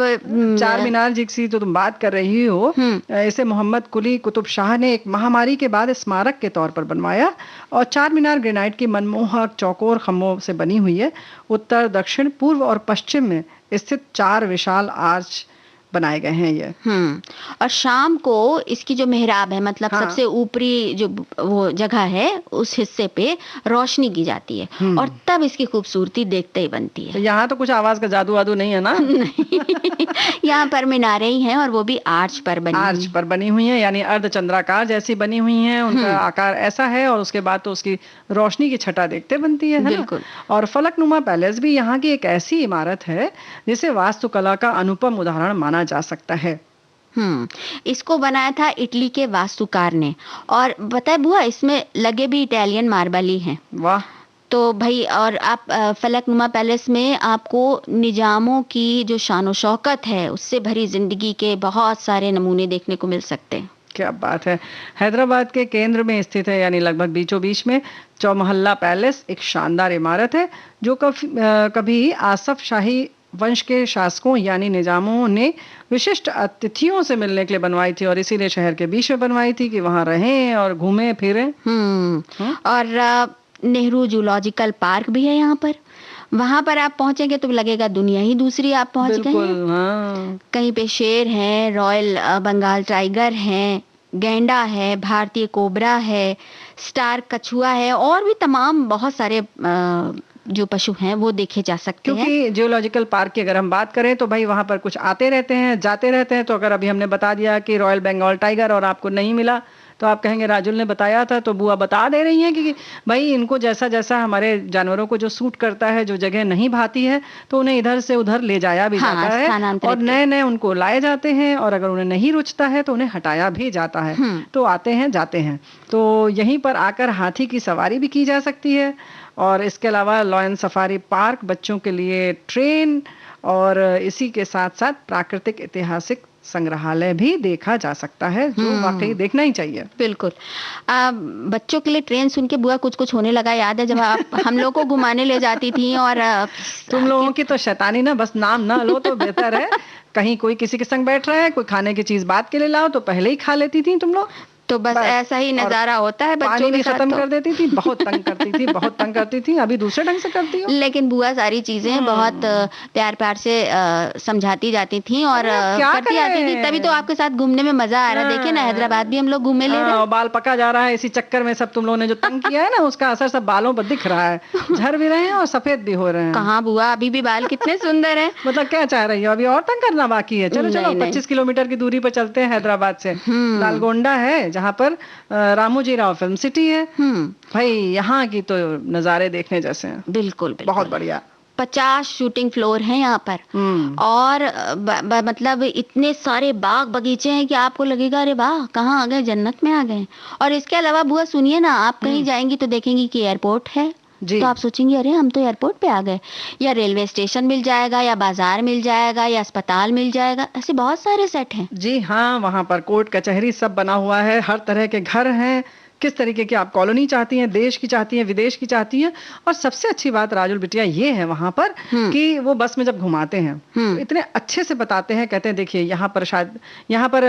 चार मीनार जिसकी तो तुम बात कर रही हो, इसे मोहम्मद कुली कुतुब शाह ने एक महामारी के बाद स्मारक के तौर पर बनवाया। और चार मीनार ग्रेनाइट की मनमोहक चौकोर खंभों से बनी हुई है। उत्तर, दक्षिण, पूर्व और पश्चिम में स्थित चार विशाल आर्च बनाए गए हैं ये। और शाम को इसकी जो मेहराब है, मतलब सबसे ऊपरी जो वो जगह है, उस हिस्से पे रोशनी की जाती है और तब इसकी खूबसूरती देखते ही बनती है। तो यहाँ तो कुछ आवाज का जादू वादू नहीं है ना? नहीं, यहाँ पर मीनारें ही हैं और वो भी आर्च पर बनी हुई हैं, यानी अर्धचंद्राकार जैसी बनी हुई हैं। उनका आकार ऐसा है और उसके बाद तो उसकी रोशनी की छटा देखते बनती है बिल्कुल। और फलकनुमा पैलेस भी यहाँ की एक ऐसी इमारत है जिसे वास्तुकला का अनुपम उदाहरण माना जा सकता है। इसको बनाया था इटली के वास्तुकार ने। और बताए बुआ, इसमें लगे भी इटालियन मार्बल ही हैं। वाह। तो भाई, और आप फलकनुमा पैलेस में आपको निजामों की जो शानो शौकत है उससे भरी जिंदगी के बहुत सारे नमूने देखने को मिल सकते हैं। क्या बात है। हैदराबाद के केंद्र में स्थित है, यानी लगभग बीचों बीच में चौमहल्ला पैलेस एक शानदार इमारत है जो कभी आसफ शाही वंश के शासकों यानी निजामों ने विशिष्ट अतिथियों से मिलने के लिए बनवाई थी और इसीलिए शहर के बीच में बनवाई थी कि वहां रहें और घूमें फिरें। और नेहरू जूलॉजिकल पार्क भी है यहाँ पर। वहां पर आप पहुंचेंगे तो लगेगा दुनिया ही दूसरी आप पहुंच गए हैं। हाँ। कहीं पे शेर है, रॉयल बंगाल टाइगर है, गैंडा है, भारतीय कोबरा है, स्टार कछुआ है और भी तमाम बहुत सारे जो पशु हैं वो देखे जा सकते हैं। क्योंकि जियोलॉजिकल पार्क की अगर हम बात करें तो भाई वहां पर कुछ आते रहते हैं, जाते रहते हैं। तो अगर अभी हमने बता दिया कि रॉयल बंगाल टाइगर और आपको नहीं मिला तो आप कहेंगे राजुल ने बताया था। तो बुआ बता दे रही हैं कि भाई इनको जैसा जैसा हमारे जानवरों को जो सूट करता है, जो जगह नहीं भाती है, तो उन्हें इधर से उधर ले जाया भी जाता है और नए नए उनको लाए जाते हैं। और अगर उन्हें नहीं रुचता है तो उन्हें हटाया भी जाता है। तो आते हैं जाते हैं। तो यहीं पर आकर हाथी की सवारी भी की जा सकती है। और इसके अलावा लॉयन सफारी पार्क, बच्चों के लिए ट्रेन और इसी के साथ साथ प्राकृतिक ऐतिहासिक संग्रहालय भी देखा जा सकता है, जो वाकई देखना ही चाहिए। बिल्कुल। बच्चों के लिए ट्रेन सुन के बुआ कुछ कुछ होने लगा। याद है जब आप हम लोग को घुमाने ले जाती थी और तुम लोगों की तो शैतानी ना, बस नाम ना लो तो बेहतर है। कहीं कोई किसी के संग बैठ रहा है, कोई खाने की चीज बात के लिए लाओ तो पहले ही खा लेती थी तुम लोग। तो बस ऐसा ही नजारा होता है बच्चों पानी के भी साथ। खत्म कर देती थी, बहुत तंग करती थी, बहुत तंग करती थी। अभी दूसरे ढंग से करती हो। लेकिन बुआ सारी चीजें बहुत प्यार प्यार से समझाती जाती थी और करती आती थी, तभी तो आपके साथ घूमने में मजा आ रहा है। देखिए ना, हैदराबाद भी हम लोग घूमे ले रहे हैं। बाल पका जा रहा है इसी चक्कर में। सब तुम लोगों ने जो तंग किया है ना, उसका असर सब बालों पर दिख रहा है। झड़ भी रहे हैं और सफेद भी हो रहे हैं। कहाँ बुआ, अभी भी बाल कितने सुंदर हैं। मतलब क्या चाह रही हो, अभी और तंग करना बाकी है? चलो चलो, 25 किलोमीटर की दूरी पर चलते हैं हैदराबाद से। नालगोंडा है जहाँ पर रामोजी राव फिल्म सिटी है। भाई यहाँ की तो नज़ारे देखने जैसे हैं। बिल्कुल बिल्कुल बहुत बढ़िया। 50 शूटिंग फ्लोर हैं यहाँ पर। और मतलब इतने सारे बाग बगीचे हैं कि आपको लगेगा अरे वाह, कहाँ आ गए, जन्नत में आ गए। और इसके अलावा बुआ सुनिए ना, आप कहीं जाएंगी तो देखेंगी कि एयरपोर्ट है, तो आप सोचेंगे अरे हम तो एयरपोर्ट पे आ गए। या रेलवे स्टेशन मिल जाएगा, या बाजार मिल जाएगा, या अस्पताल मिल जाएगा, ऐसे बहुत सारे सेट हैं। जी हाँ, वहाँ पर कोर्ट कचहरी सब बना हुआ है, हर तरह के घर हैं। किस तरीके की आप कॉलोनी चाहती हैं, देश की चाहती हैं, विदेश की चाहती हैं। और सबसे अच्छी बात राजुल बिटिया ये है वहां पर कि वो बस में जब घुमाते हैं तो इतने अच्छे से बताते हैं, कहते हैं देखिए यहाँ पर शायद यहाँ पर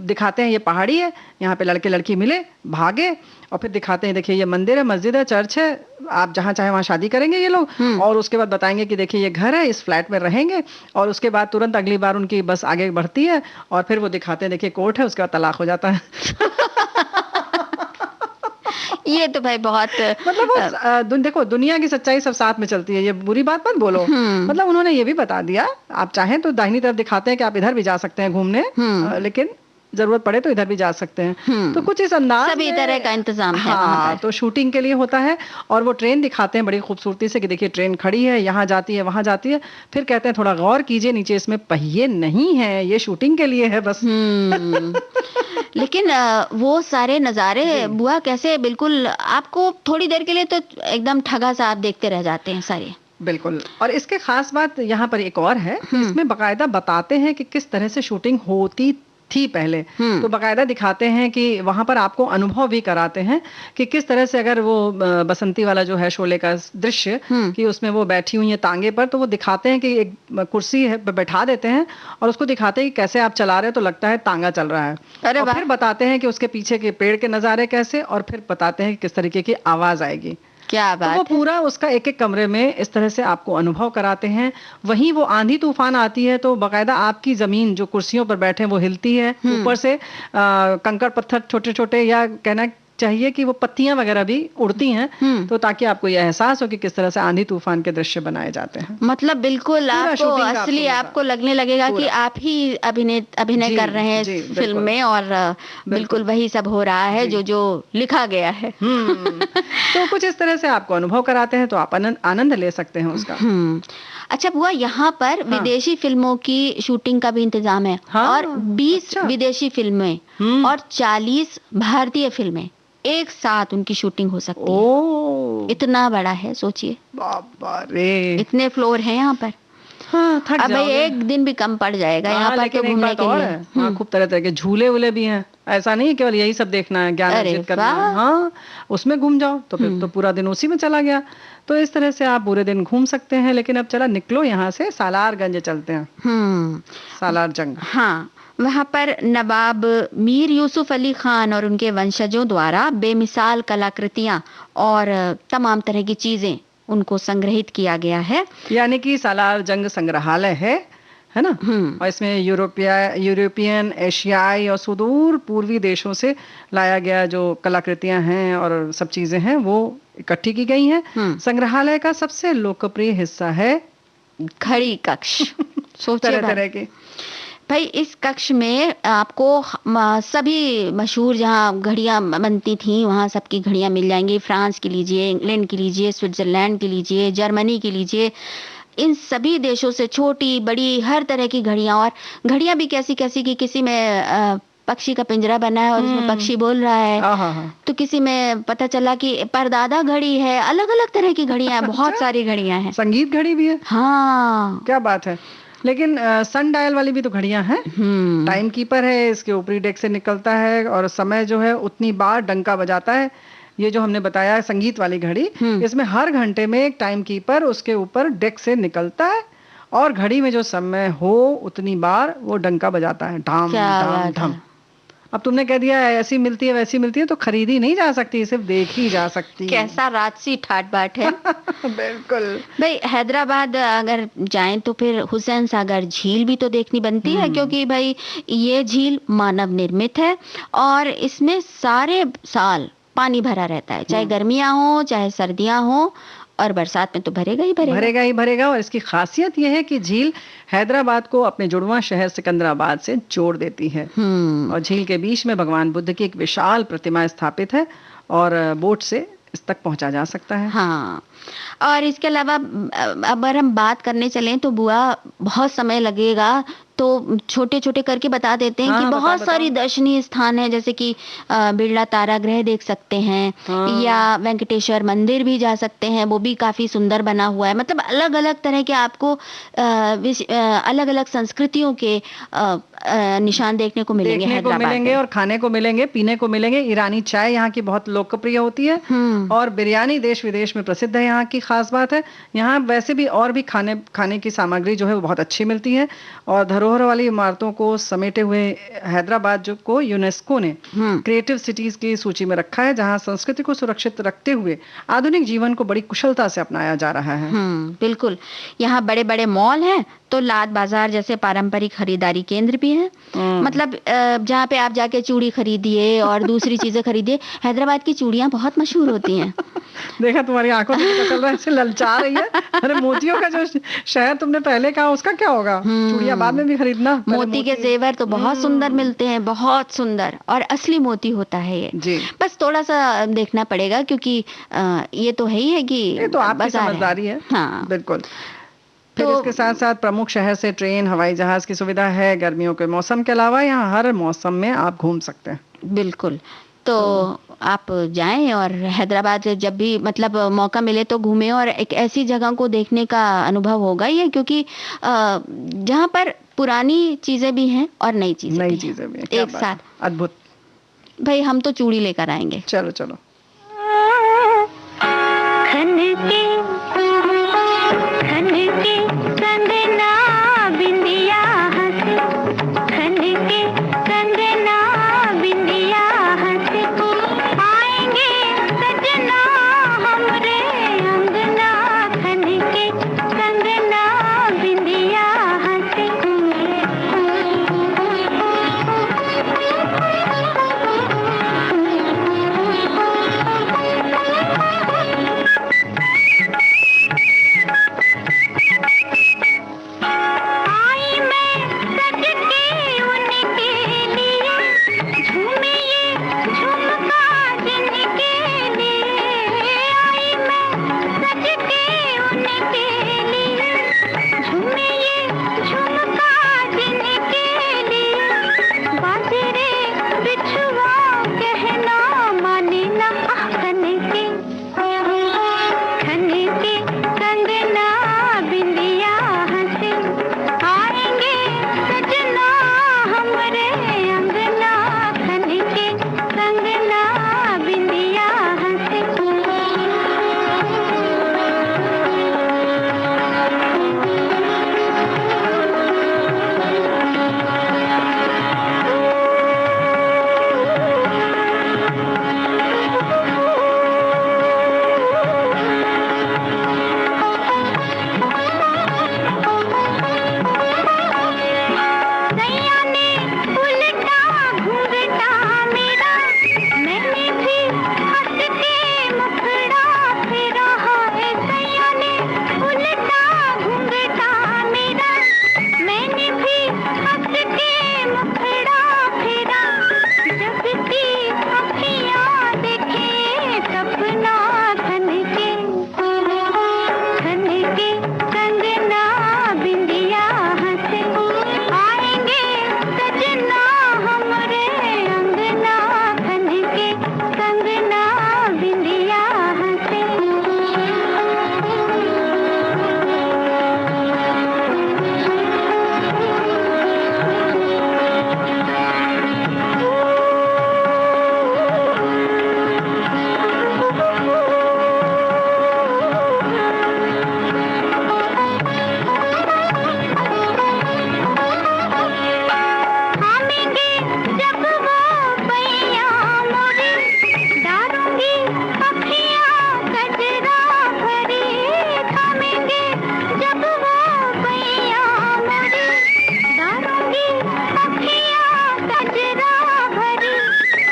दिखाते हैं ये पहाड़ी है, यहाँ पे लड़के लड़की मिले भागे, और फिर दिखाते हैं देखिए ये मंदिर है, मस्जिद है, चर्च है, आप जहाँ चाहे वहाँ शादी करेंगे ये लोग। और उसके बाद बताएंगे कि देखिए ये घर है, इस फ्लैट में रहेंगे। और उसके बाद तुरंत अगली बार उनकी बस आगे बढ़ती है और फिर वो दिखाते हैं देखिए कोर्ट है, उसके बाद तलाक हो जाता है। ये तो भाई बहुत मतलब वो देखो दुनिया की सच्चाई सब साथ में चलती है, ये बुरी बात मत बोलो। मतलब उन्होंने ये भी बता दिया, आप चाहें तो दाहिनी तरफ दिखाते हैं कि आप इधर भी जा सकते हैं घूमने, लेकिन जरूरत पड़े तो इधर भी जा सकते हैं। तो कुछ इस अंदाज सभी तरह का इंतजाम है वहाँ पर। तो शूटिंग के लिए होता है। और वो ट्रेन दिखाते हैं बड़ी खूबसूरती से कि देखिए ट्रेन खड़ी है, यहाँ जाती है, वहां जाती है। फिर कहते हैं थोड़ा गौर कीजिए, नीचे इसमें पहिए नहीं है, ये शूटिंग के लिए है बस। लेकिन वो सारे नज़ारे बुआ कैसे, बिल्कुल आपको थोड़ी देर के लिए तो एकदम ठगा सा आप देखते रह जाते हैं सारे। बिल्कुल। और इसके खास बात यहाँ पर एक और है, इसमें बकायदा बताते हैं कि किस तरह से शूटिंग होती थी पहले। तो बकायदा दिखाते हैं कि वहां पर आपको अनुभव भी कराते हैं कि किस तरह से, अगर वो बसंती वाला जो है शोले का दृश्य कि उसमें वो बैठी हुई है तांगे पर, तो वो दिखाते हैं कि एक कुर्सी है बैठा देते हैं और उसको दिखाते हैं कि कैसे आप चला रहे हो तो लगता है तांगा चल रहा है। और फिर बताते हैं कि उसके पीछे के पेड़ के नजारे कैसे, और फिर बताते हैं कि किस तरीके की आवाज आएगी। क्या बात तो वो पूरा उसका एक एक कमरे में इस तरह से आपको अनुभव कराते हैं। वहीं वो आंधी तूफान आती है तो बकायदा आपकी जमीन जो कुर्सियों पर बैठे वो हिलती है, ऊपर से कंकड़ पत्थर छोटे छोटे, या कहना चाहिए कि वो पत्तियां वगैरह भी उड़ती हैं, तो ताकि आपको यह एहसास हो कि किस तरह से आंधी तूफान के दृश्य बनाए जाते हैं। मतलब बिल्कुल आपको असली आपको लगने लगेगा कि आप ही अभिनय कर रहे हैं फिल्म में, और बिल्कुल वही सब हो रहा है जो लिखा गया है। तो कुछ इस तरह से आपको अनुभव कराते हैं, तो आप आनंद ले सकते हैं उसका। अच्छा बुआ, यहाँ पर विदेशी फिल्मों की शूटिंग का भी इंतजाम है। और 20 विदेशी फिल्में और 40 भारतीय फिल्में एक साथ उनकी शूटिंग हो सकती है। इतना बड़ा है, सोचिए। बाबा रे, इतने फ्लोर हैं यहाँ पर। अब भाई एक दिन भी कम पड़ जाएगा यहाँ पर तो घूमने के लिए। खूब तरह तरह के झूले वूले भी हैं, ऐसा नहीं केवल यही सब देखना है, ज्ञान अर्जित करना है। हाँ, उसमें घूम जाओ तो फिर तो पूरा दिन उसी में चला गया। तो इस तरह से आप पूरे दिन घूम सकते हैं। लेकिन अब चला निकलो यहाँ से, सालारगंज चलते हैं। सालार जंग। हाँ, वहाँ पर नवाब मीर यूसुफ अली खान और उनके वंशजों द्वारा बेमिसाल कलाकृतियां और तमाम तरह की चीजें उनको संग्रहित किया गया है। यानी कि सालार जंग संग्रहालय है ना। और इसमें यूरोपियन, एशियाई और सुदूर पूर्वी देशों से लाया गया जो कलाकृतियां हैं और सब चीजें हैं वो इकट्ठी की गई हैं। संग्रहालय का सबसे लोकप्रिय हिस्सा है घड़ी कक्ष। सोचिए तरह तरह के भाई, इस कक्ष में आपको सभी मशहूर जहाँ घड़ियाँ बनती थी वहाँ सबकी घड़ियाँ मिल जाएंगी। फ्रांस की लीजिए, इंग्लैंड की लीजिए, स्विट्जरलैंड की लीजिए, जर्मनी की लीजिए, इन सभी देशों से छोटी बड़ी हर तरह की घड़ियाँ। और घड़ियाँ भी कैसी कैसी की, किसी में पक्षी का पिंजरा बना है और उसमें पक्षी बोल रहा है, तो किसी में पता चला कि परदादा घड़ी है। अलग अलग तरह की घड़ियाँ हैं, बहुत सारी घड़ियाँ हैं। संगीत घड़ी भी है। हाँ, क्या बात है। लेकिन सन डायल वाली भी तो घड़ियां हैं। टाइम कीपर है, इसके ऊपरी डेक से निकलता है और समय जो है उतनी बार डंका बजाता है। ये जो हमने बताया है संगीत वाली घड़ी, इसमें हर घंटे में एक टाइम कीपर उसके ऊपर डेक से निकलता है और घड़ी में जो समय हो उतनी बार वो डंका बजाता है, ढाम ढाम ढाम। अब तुमने कह दिया ऐसी मिलती है वैसी मिलती है, तो खरीदी नहीं जा सकती, सिर्फ देखी जा सकती है। कैसा राजसी ठाट बाट है। बिल्कुल भाई, हैदराबाद अगर जाएं तो फिर हुसैन सागर झील भी तो देखनी बनती है, क्योंकि भाई ये झील मानव निर्मित है और इसमें सारे साल पानी भरा रहता है, चाहे गर्मियां हो चाहे सर्दियां हो। और बरसात में तो भरेगा ही भरेगा। भरेगा ही भरेगा। और इसकी खासियत यह है कि झील हैदराबाद को अपने जुड़वां शहर सिकंदराबाद से जोड़ देती है। और झील के बीच में भगवान बुद्ध की एक विशाल प्रतिमा स्थापित है और बोट से इस तक पहुंचा जा सकता है। हाँ, और इसके अलावा अगर हम बात करने चलें तो बुआ बहुत समय लगेगा, तो छोटे छोटे करके बता देते हैं कि बहुत सारी दर्शनीय स्थान है, जैसे कि बिरला तारागृह देख सकते हैं या वेंकटेश्वर मंदिर भी जा सकते हैं, वो भी काफी सुंदर बना हुआ है। मतलब अलग अलग तरह के आपको अलग अलग संस्कृतियों के निशान देखने को मिलेंगे, हैदराबाद में। और खाने को मिलेंगे, पीने को मिलेंगे। ईरानी चाय यहाँ की बहुत लोकप्रिय होती है और बिरयानी देश विदेश में प्रसिद्ध है। यहाँ की खास बात है, यहाँ वैसे भी और भी खाने की सामग्री जो है वो बहुत अच्छी मिलती है। और धरोहर वाली इमारतों को समेटे हुए हैदराबाद जो को यूनेस्को ने क्रिएटिव सिटीज की सूची में रखा है, जहाँ संस्कृति को सुरक्षित रखते हुए आधुनिक जीवन को बड़ी कुशलता से अपनाया जा रहा है। बिल्कुल। यहाँ बड़े बड़े मॉल हैं, तो लाद बाजार जैसे पारंपरिक खरीदारी केंद्र भी हैं। मतलब जहाँ पे आप जाके चूड़ी खरीदिए और दूसरी चीजें खरीदिए। हैदराबाद की चूड़ियाँ बहुत मशहूर होती हैं। देखा, तुम्हारी आंखों से पता चल रहा है, ऐसे ललचा रही है। अरे मोतियों का जो शहर तुमने पहले कहा, उसका क्या होगा? चूड़ियाँ बाद में भी खरीदना। मोती के जेवर तो बहुत सुंदर मिलते हैं, बहुत सुंदर, और असली मोती होता है ये जी। बस थोड़ा सा देखना पड़ेगा, क्योंकि ये तो है ही है कि ये तो आपकी समझदारी है। हाँ बिल्कुल। फिर इसके साथ साथ प्रमुख शहर से ट्रेन, हवाई जहाज की सुविधा है। गर्मियों के मौसम के अलावा यहाँ हर मौसम में आप घूम सकते हैं। बिल्कुल। तो आप जाएं और हैदराबाद जब भी मतलब मौका मिले तो घूमें, और एक ऐसी जगह को देखने का अनुभव होगा ये, क्योंकि जहाँ पर पुरानी चीजें भी हैं और नई चीजें भी हैं एक साथ। अद्भुत। भाई हम तो चूड़ी लेकर आएंगे। चलो चलो।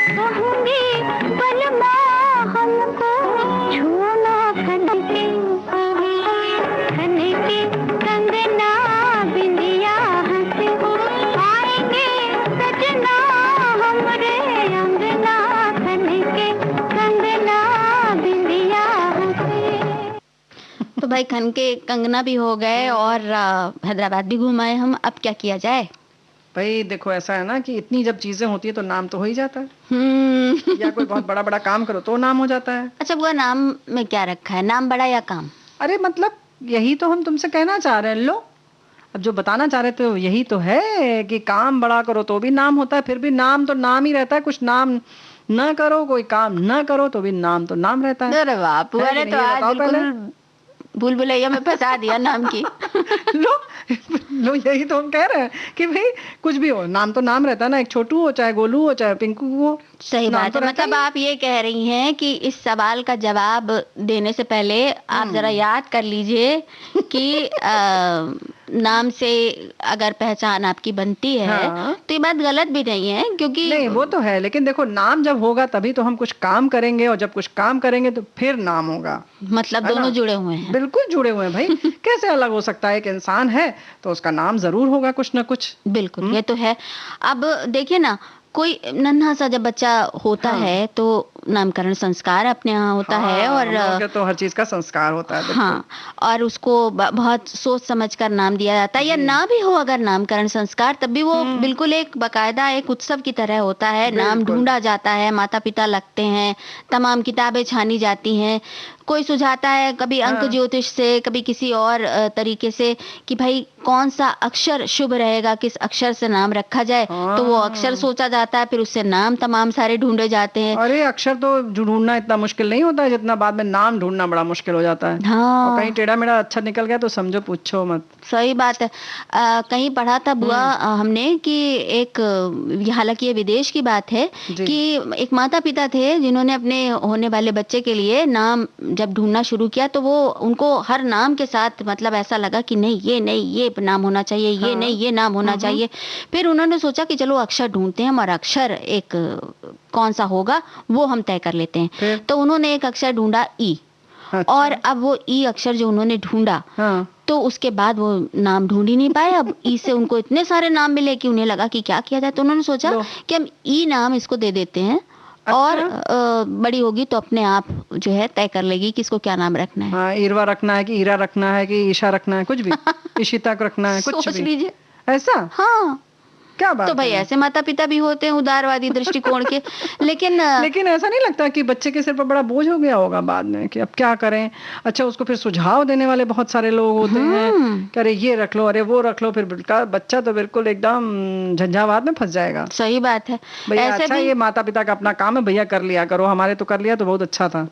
कहूंगी बलमा हमको छूना खन के। तो भाई खन के कंगना भी हो गए और हैदराबाद भी घूम आए हम, अब क्या किया जाए। भाई देखो ऐसा है ना कि इतनी जब चीजें होती है तो नाम तो हो ही जाता है, या कोई बहुत बड़ा बड़ा काम करो तो नाम हो जाता है। अच्छा बुआ, नाम में क्या रखा है, नाम बड़ा या काम? अरे मतलब यही तो हम तुमसे कहना चाह रहे हैं। लो अब जो बताना चाह रहे थे यही तो है कि काम बड़ा करो तो भी नाम होता है, फिर भी नाम तो नाम ही रहता है। कुछ नाम न करो, कोई काम न करो तो भी नाम तो नाम रहता है। अरे वाह, बुआ ने कि तो नहीं, ये आज बताओ बिल्कुल भूल भुलैया में फंसा दिया नाम की। लो लो यही तो हम कह रहे हैं कि भाई कुछ भी हो, नाम तो नाम रहता है ना। एक छोटू हो, चाहे गोलू हो, चाहे पिंकू हो, सही नाम बात तो है। रहता मतलब ही है। आप ये कह रही हैं कि इस सवाल का जवाब देने से पहले आप जरा याद कर लीजिए कि नाम से अगर पहचान आपकी बनती है हाँ। तो ये बात गलत भी नहीं है, क्योंकि नहीं वो तो है, लेकिन देखो नाम जब होगा तभी तो हम कुछ काम करेंगे, और जब कुछ काम करेंगे तो फिर नाम होगा। मतलब है दोनों ना? जुड़े हुए हैं। बिल्कुल जुड़े हुए हैं भाई। कैसे अलग हो सकता है? एक इंसान है तो उसका नाम जरूर होगा कुछ ना कुछ। बिल्कुल, ये तो है। अब देखिए ना, कोई नन्हा सा जब बच्चा होता हाँ। है तो नामकरण संस्कार अपने यहाँ होता है, हाँ, और हम लोगों के तो हर चीज का संस्कार होता है। बिल्कुल। हाँ, और उसको बहुत सोच समझ कर नाम दिया जाता है, या ना भी हो अगर नामकरण संस्कार, तब भी वो बिल्कुल एक बकायदा एक उत्सव की तरह होता है। नाम बिल्कुल। ढूंढा जाता है, माता पिता लगते हैं, तमाम किताबें छानी जाती हैं, कोई सुझाता है कभी अंक हाँ। ज्योतिष से, कभी किसी और तरीके से कि भाई कौन सा अक्षर शुभ रहेगा, किस अक्षर से नाम रखा जाए। तो वो अक्षर सोचा जाता है, फिर उससे नाम तमाम सारे ढूंढे जाते हैं। अरे अक्षर तो ढूंढना इतना मुश्किल नहीं होता है जितना बाद में नाम ढूंढना बड़ा मुश्किल हो जाता है। हाँ, और कहीं टेढ़ा मेढ़ा अक्षर निकल गया तो समझो पूछो मत। सही बात है। कहीं पढ़ा था बुआ हमने कि एक हालांकि ये विदेश की बात है जी। कि एक माता पिता थे जिन्होंने अपने होने वाले बच्चे के लिए नाम जब ढूंढना शुरू किया, तो वो उनको हर नाम के साथ मतलब ऐसा लगा कि नहीं ये नाम होना चाहिए, ये हाँ। नहीं ये नाम होना चाहिए। फिर उन्होंने सोचा कि चलो अक्षर ढूंढते हैं, और अक्षर एक कौन सा होगा वो हम तय कर लेते हैं। फिर? तो उन्होंने एक अक्षर ढूंढा ई, अच्छा। और अब वो ई अक्षर जो उन्होंने ढूंढा, हाँ। तो उसके बाद वो नाम ढूंढ ही नहीं पाए। अब ई से उनको इतने सारे नाम मिले कि उन्हें लगा कि क्या किया जाए, तो उन्होंने सोचा लो। कि हम ई नाम इसको दे देते हैं, और बड़ी होगी तो अपने आप जो है तय कर लेगी कि इसको क्या नाम रखना है। हाँ, ईरवा रखना है कि ईरा रखना है कि ईशा रखना है, कुछ भी इशिता रखना है, कुछ सोच भी लीजिए। ऐसा। हाँ, क्या बात तो भाई है? ऐसे माता पिता भी होते हैं उदारवादी दृष्टिकोण के, लेकिन लेकिन ऐसा नहीं लगता कि बच्चे के सिर पर बड़ा बोझ हो गया होगा बाद में कि अब क्या करें? अच्छा, उसको फिर सुझाव देने वाले बहुत सारे लोग होते हैं कि अरे ये रख लो, अरे वो रख लो, फिर बच्चा तो बिल्कुल एकदम झंझावात में फंस जाएगा। सही बात है। भैया ऐसे अच्छा, भी ये माता पिता का अपना काम है, भैया कर लिया करो, हमारे तो कर लिया तो बहुत अच्छा था।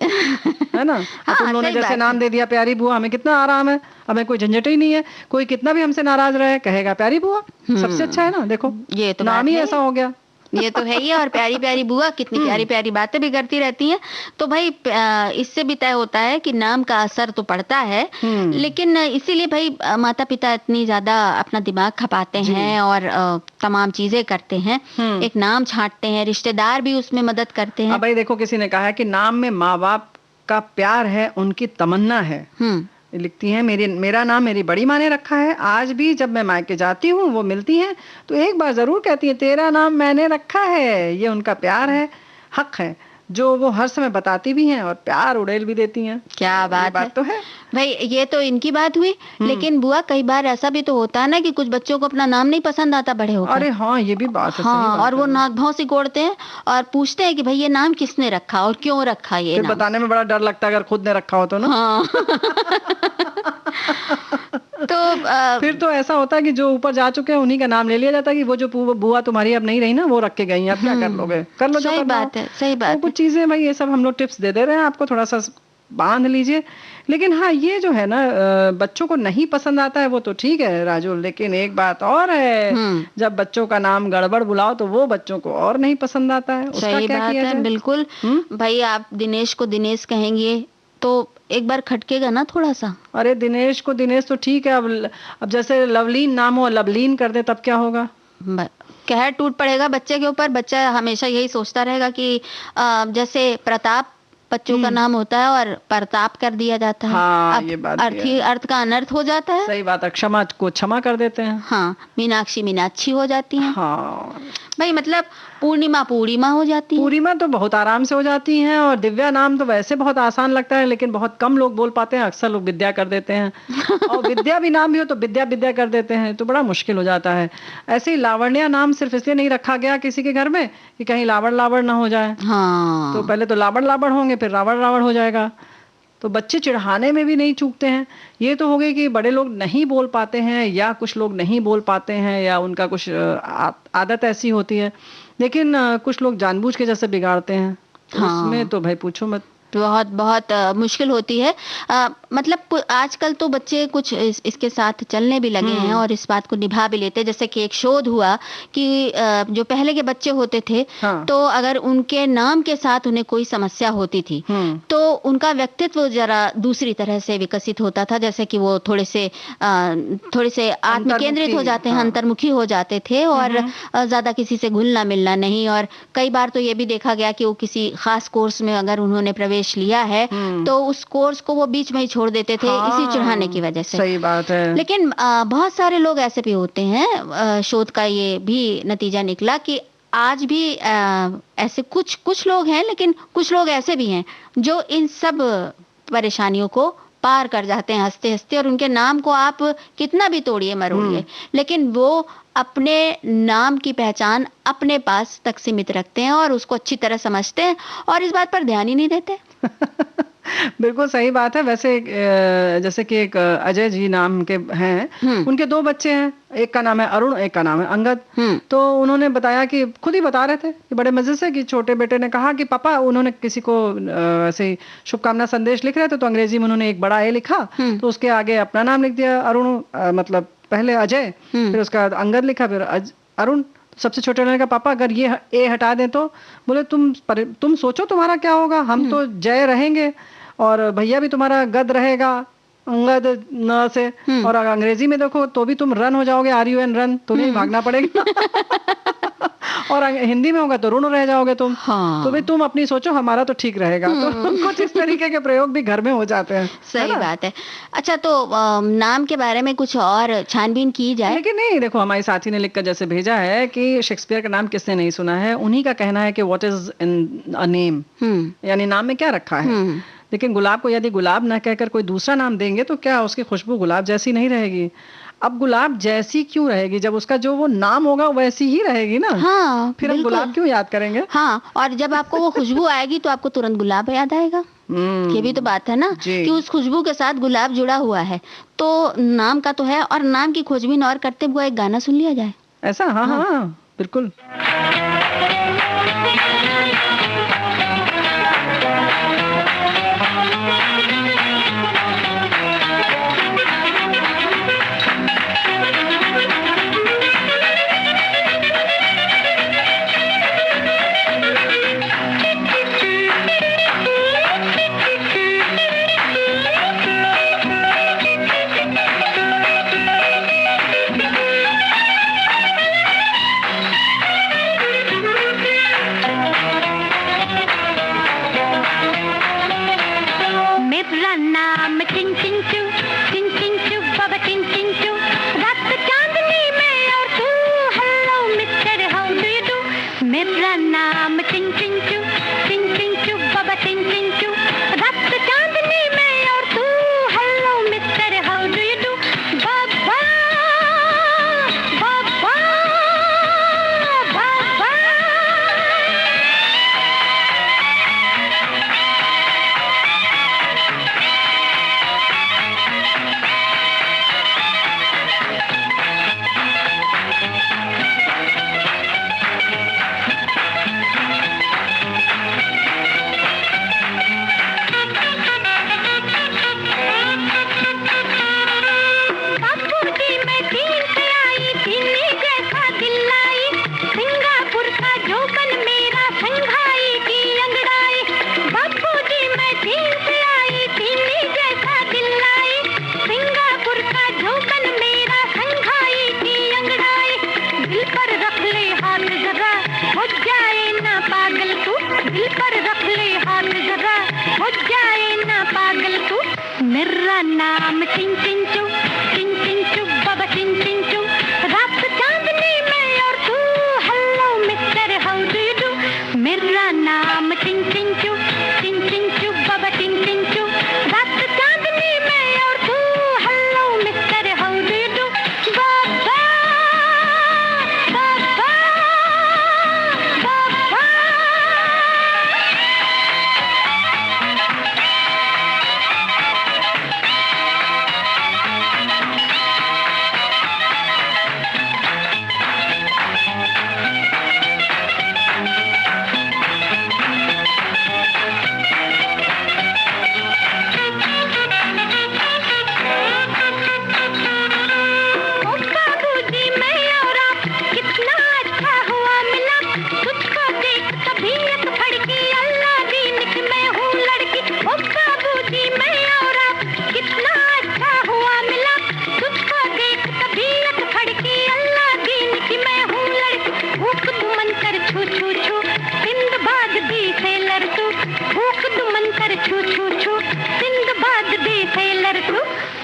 है ना? अब तुम लोगों ने सही जैसे बात नाम है। दे दिया प्यारी बुआ, हमें कितना आराम है, हमें कोई झंझट ही नहीं है। कोई कितना भी हमसे नाराज रहे कहेगा प्यारी बुआ, सबसे अच्छा है ना। देखो ये तो नाम बात ही है। ऐसा हो गया। ये तो है ही है। और प्यारी प्यारी बुआ कितनी प्यारी प्यारी बातें भी करती रहती हैं। तो भाई इससे भी तय होता है कि नाम का असर तो पड़ता है, लेकिन इसीलिए भाई माता पिता इतनी ज्यादा अपना दिमाग खपाते हैं और तमाम चीजें करते हैं, एक नाम छांटते हैं, रिश्तेदार भी उसमें मदद करते हैं। अब भाई देखो, किसी ने कहा है कि नाम में माँ बाप का प्यार है, उनकी तमन्ना है। लिखती हैं मेरा नाम मेरी बड़ी माँ ने रखा है। आज भी जब मैं मायके जाती हूँ, वो मिलती हैं तो एक बार जरूर कहती है तेरा नाम मैंने रखा है। ये उनका प्यार है, हक है, जो वो हर समय बताती भी हैं और प्यार उड़ेल भी देती हैं। क्या बात है। तो है भाई। ये तो इनकी बात हुई, लेकिन बुआ कई बार ऐसा भी तो होता है ना कि कुछ बच्चों को अपना नाम नहीं पसंद आता बड़े होकर। अरे हाँ, ये भी बात है। हाँ, सही बात और वो है। नाक भौं सिकोड़ते हैं और पूछते हैं कि भाई ये नाम किसने रखा और क्यों रखा ये फिर नाम। बताने में बड़ा डर लगता है अगर खुद ने रखा हो तो ना। हाँ। तो फिर तो ऐसा होता है कि जो ऊपर जा चुके हैं उन्हीं का नाम ले लिया जाता है कि वो जो बुआ तुम्हारी अब नहीं रही ना, वो रख के गई हैं, अब क्या कर लोगे, कर लो जो सही करना हो। बात है, सही तो बात है। कुछ चीजें भाई ये सब हम लोग टिप्स दे रहे हैं आपको, थोड़ा सा बांध लीजिए। लेकिन हाँ, ये जो है ना बच्चों को नहीं पसंद आता है वो तो ठीक है राजू, लेकिन एक बात और है, जब बच्चों का नाम गड़बड़ बुलाओ तो वो बच्चों को और नहीं पसंद आता है। उसका सही क्या बात किया है, जाए? बिल्कुल। भाई आप दिनेश को दिनेश कहेंगे तो एक बार खटकेगा ना थोड़ा सा। अरे दिनेश को दिनेश तो ठीक है, अब जैसे लवलीन नाम हो लवलीन कर दे तब क्या होगा? कहर टूट पड़ेगा बच्चे के ऊपर। बच्चा हमेशा यही सोचता रहेगा कि जैसे प्रताप बच्चों का नाम होता है और प्रताप कर दिया जाता है। हाँ, अब ये बात भी है। अर्थ का अनर्थ हो जाता है। सही बात है, क्षमा को क्षमा कर देते हैं। हाँ, मीनाक्षी मीनाक्षी हो जाती हैं। हाँ, भाई मतलब पूर्णिमा पूर्णिमा हो जाती है। पूर्णिमा तो बहुत आराम से हो जाती हैं, और दिव्या नाम तो वैसे बहुत आसान लगता है, लेकिन बहुत कम लोग बोल पाते हैं। अक्सर लोग विद्या कर देते हैं और विद्या भी नाम भी हो तो विद्या विद्या कर देते हैं, तो बड़ा मुश्किल हो जाता है। ऐसे ही लावण्या नाम सिर्फ इसलिए नहीं रखा गया किसी के घर में कि कहीं लावड़ लावड़ ना हो जाए। हाँ, तो पहले तो लावड़ लावड़ होंगे, फिर रावण रावण हो जाएगा। तो बच्चे चिढ़ाने में भी नहीं चूकते हैं। ये तो हो गई कि बड़े लोग नहीं बोल पाते हैं, या कुछ लोग नहीं बोल पाते हैं, या उनका कुछ आदत ऐसी होती है। लेकिन कुछ लोग जानबूझ के जैसे बिगाड़ते हैं, तो हाँ। उसमें तो भाई पूछो मत। बहुत बहुत मुश्किल होती है। मतलब आजकल तो बच्चे कुछ इसके साथ चलने भी लगे हैं और इस बात को निभा भी लेते हैं। जैसे कि एक शोध हुआ कि जो पहले के बच्चे होते थे, हाँ। तो अगर उनके नाम के साथ उन्हें कोई समस्या होती थी तो उनका व्यक्तित्व जरा दूसरी तरह से विकसित होता था। जैसे कि वो थोड़े से आत्म केंद्रित हो जाते हैं, हाँ। अंतर्मुखी हो जाते थे, और ज्यादा किसी से घुलना मिलना नहीं। और कई बार तो ये भी देखा गया कि वो किसी खास कोर्स में अगर उन्होंने प्रवेश लिया है तो उस कोर्स को वो बीच में ही छोड़ देते थे, इसी चिढ़ाने की वजह से। सही बात है। लेकिन बहुत सारे लोग ऐसे भी होते हैं, शोध का ये भी नतीजा निकला कि आज भी ऐसे कुछ लोग हैं, लेकिन कुछ लोग ऐसे भी हैं जो इन सब परेशानियों को पार कर जाते हैं हंसते हंसते, और उनके नाम को आप कितना भी तोड़िए मरोड़िए, लेकिन वो अपने नाम की पहचान अपने पास तक सीमित रखते हैं और उसको अच्छी तरह समझते हैं और इस बात पर ध्यान ही नहीं देते। बिल्कुल सही बात है। वैसे जैसे कि एक अजय जी नाम के हैं, उनके 2 बच्चे हैं, एक का नाम है अरुण, एक का नाम है अंगद। तो उन्होंने बताया कि खुद ही बता रहे थे कि बड़े मजे से कि छोटे बेटे ने कहा कि पापा, उन्होंने किसी को ऐसे ही शुभकामना संदेश लिख रहे थे, तो अंग्रेजी में उन्होंने एक बड़ा ए लिखा, तो उसके आगे अपना नाम लिख दिया, अरुण, मतलब पहले अजय, फिर उसका अंगद लिखा, फिर अरुण। सबसे छोटे ने कहा पापा अगर ये ए हटा दें तो, बोले तुम सोचो तुम्हारा क्या होगा, हम तो जय रहेंगे और भैया भी तुम्हारा गद रहेगा, अंगद न से, और अंग्रेजी में देखो तो भी तुम रन हो जाओगे, RUN रन, तुम्हें भागना पड़ेगा और हिंदी में होगा तो ऋण रह जाओगे तुम। हाँ। तो भाई तुम अपनी सोचो, हमारा तो ठीक रहेगा। तो कुछ इस तरीके के प्रयोग भी घर में हो जाते हैं। सही बात है। अच्छा, तो नाम के बारे में कुछ और छानबीन की जाए? लेकिन नहीं, देखो हमारी साथी ने लिखकर जैसे भेजा है कि शेक्सपियर का नाम किसने नहीं सुना है, उन्हीं का कहना है कि what is in a name, यानी नाम में क्या रखा है। लेकिन गुलाब को यदि गुलाब ना कहकर कोई दूसरा नाम देंगे तो क्या उसकी खुशबू गुलाब जैसी नहीं रहेगी? अब गुलाब जैसी क्यों रहेगी, जब उसका जो वो नाम होगा वैसी ही रहेगी ना। हाँ, फिर हम गुलाब क्यों याद करेंगे? हाँ, और जब आपको वो खुशबू आएगी तो आपको तुरंत गुलाब याद आएगा। ये भी तो बात है ना कि उस खुशबू के साथ गुलाब जुड़ा हुआ है। तो नाम का तो है, और नाम की खोजबीन और करते हुए एक गाना सुन लिया जाए। ऐसा? हाँ हाँ, हाँ बिल्कुल।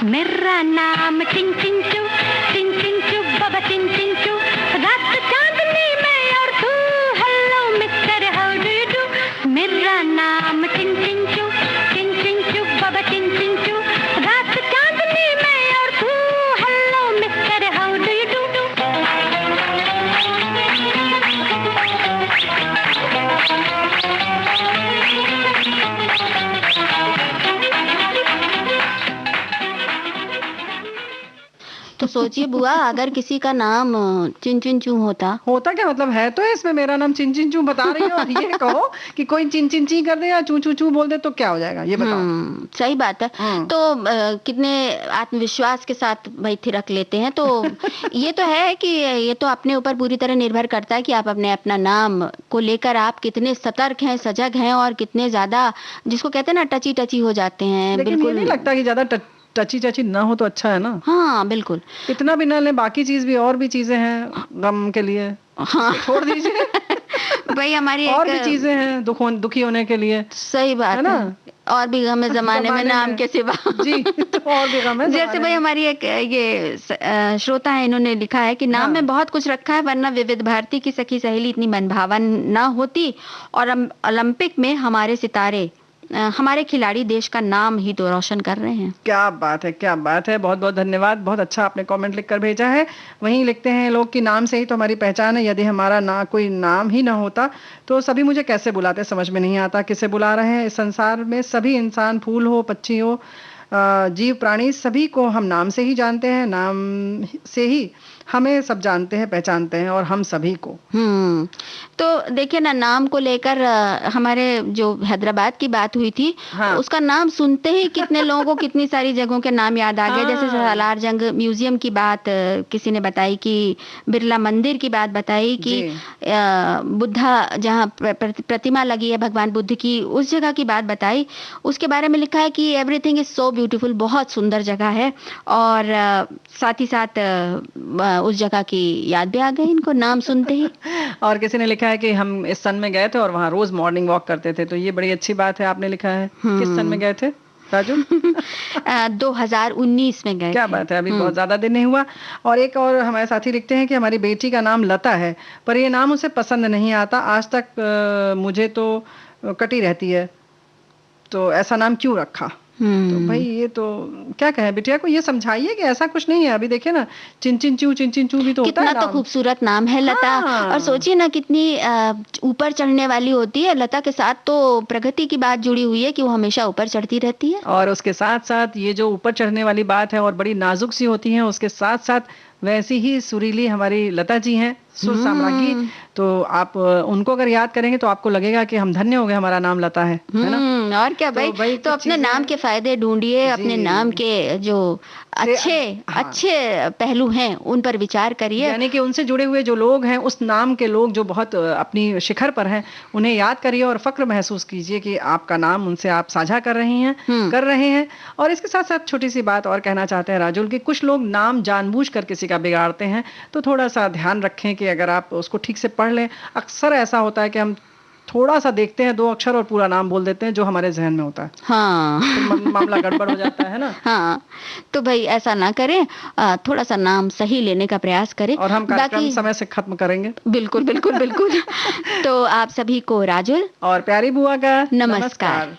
मेरा नाम टिंग टिंग चू बाबा टिंग टिंग चू रात चांदनी में और तू hello mister how do you do मेरा नाम टिंग टिंग चू बाबा टिंग टिंग चू रात चांदनी में और तू hello mister how do you do तो सोचिए बुआ, अगर किसी का नाम चिन चिन चू होता क्या मतलब है तो इसमें मेरा नाम चिन चिन चू बता रही हो और ये कहो कि कोई चिन चिन ची कर दे या चू चू चू बोल दे तो क्या हो जाएगा ये बताओ। सही बात है। तो कितने आत्मविश्वास के साथ भाई थिरक लेते हैं। तो ये तो है कि ये तो अपने ऊपर पूरी तरह निर्भर करता है कि आप अपना नाम को लेकर आप कितने सतर्क हैं, सजग हैं और कितने ज्यादा, जिसको कहते हैं ना, टची टची हो जाते हैं। लेकिन बिल्कुल ये नहीं लगता कि ज्यादा टची टची ना हो तो अच्छा है ना। हाँ बिल्कुल। इतना भी ना ले, बाकी चीज भी और भी चीजें हैं गम के लिए। हाँ छोड़ दीजिए भाई, हमारी और भी चीजें हैं दुखी होने के लिए। सही बात है ना। और भी गम है जमाने में नाम के सिवा। जी, तो और भी गम है जैसे भाई हमारी एक ये श्रोता है, इन्होंने लिखा है कि नाम में बहुत कुछ रखा है, वरना विविध भारती की सखी सहेली इतनी मनभावन ना होती और ओलंपिक में हमारे सितारे, हमारे खिलाड़ी देश का नाम ही तो रोशन कर रहे हैं। क्या बात है, क्या बात है। बहुत बहुत धन्यवाद, बहुत अच्छा आपने कमेंट लिखकर भेजा है। वहीं लिखते हैं लोग कि नाम से ही तो हमारी पहचान है, यदि हमारा ना कोई नाम ही ना होता तो सभी मुझे कैसे बुलाते, समझ में नहीं आता किसे बुला रहे हैं। इस संसार में सभी इंसान, फूल हो, पक्षी हो, जीव प्राणी, सभी को हम नाम से ही जानते हैं, नाम से ही हमें सब जानते हैं, पहचानते हैं, और हम सभी को। तो देखिए ना, नाम को लेकर हमारे जो हैदराबाद की बात हुई थी, हाँ। उसका नाम सुनते ही कितने लोगों को कितनी सारी जगहों के नाम याद आ गए। जैसे सालार जंग म्यूजियम की बात किसी ने बताई, कि बिरला मंदिर की बात बताई, कि बुद्धा जहाँ प्रतिमा लगी है भगवान बुद्ध की, उस जगह की बात बताई। उसके बारे में लिखा है कि एवरीथिंग इज सो ब्यूटीफुल, बहुत सुंदर जगह है। और साथ ही साथ उस जगह की याद भी आ गई इनको नाम सुनते ही। और किसी ने लिखा है कि हम इस सन में गए थे और वहाँ रोज मॉर्निंग वॉक करते थे। तो ये बड़ी अच्छी बात है, आपने लिखा है। किस सन में गए थे राजू? 2019 में गए। क्या बात है, अभी बहुत ज्यादा दिन नहीं हुआ। और एक और हमारे साथी लिखते हैं कि हमारी बेटी का नाम लता है, पर ये नाम उसे पसंद नहीं आता, आज तक मुझे तो कटी रहती है, तो ऐसा नाम क्यों रखा? तो भाई ये तो क्या कहें, बिटिया को ये समझाइए कि ऐसा कुछ नहीं है। अभी देखिए ना, चिन चिन चू भी तो होता है कितना तो खूबसूरत नाम है लता। हाँ। और सोचिए ना, कितनी ऊपर चढ़ने वाली होती है। लता के साथ तो प्रगति की बात जुड़ी हुई है कि वो हमेशा ऊपर चढ़ती रहती है। और उसके साथ साथ ये जो ऊपर चढ़ने वाली बात है और बड़ी नाजुक सी होती है, उसके साथ साथ वैसी ही सुरीली हमारी लता जी हैं, सुर साम्राज्ञी। तो आप उनको अगर याद करेंगे तो आपको लगेगा कि हम धन्य हो गए, हमारा नाम लता है ना। और क्या भाई, तो अपने नाम के फायदे ढूंढिए, अपने नाम के जो अच्छे पहलू हैं उन पर विचार करिए। यानी कि उनसे जुड़े हुए जो लोग हैं, उस नाम के लोग जो बहुत अपनी शिखर पर हैं, उन्हें याद करिए और फक्र महसूस कीजिए कि आपका नाम उनसे आप साझा कर रहे हैं। और इसके साथ साथ छोटी सी बात और कहना चाहते हैं राजुल, कि कुछ लोग नाम जानबूझकर किसी का बिगाड़ते हैं, तो थोड़ा सा ध्यान रखें कि अगर आप उसको ठीक से पढ़ लें। अक्सर ऐसा होता है कि हम थोड़ा सा देखते हैं 2 अक्षर और पूरा नाम बोल देते हैं जो हमारे जहन में होता है। हाँ। तो मामला गड़बड़ हो जाता है ना। हाँ, तो भाई ऐसा ना करें, थोड़ा सा नाम सही लेने का प्रयास करें। और हम कार्यक्रम समय से खत्म करेंगे। बिल्कुल बिल्कुल बिल्कुल। तो आप सभी को राजुल और प्यारी बुआ का नमस्कार।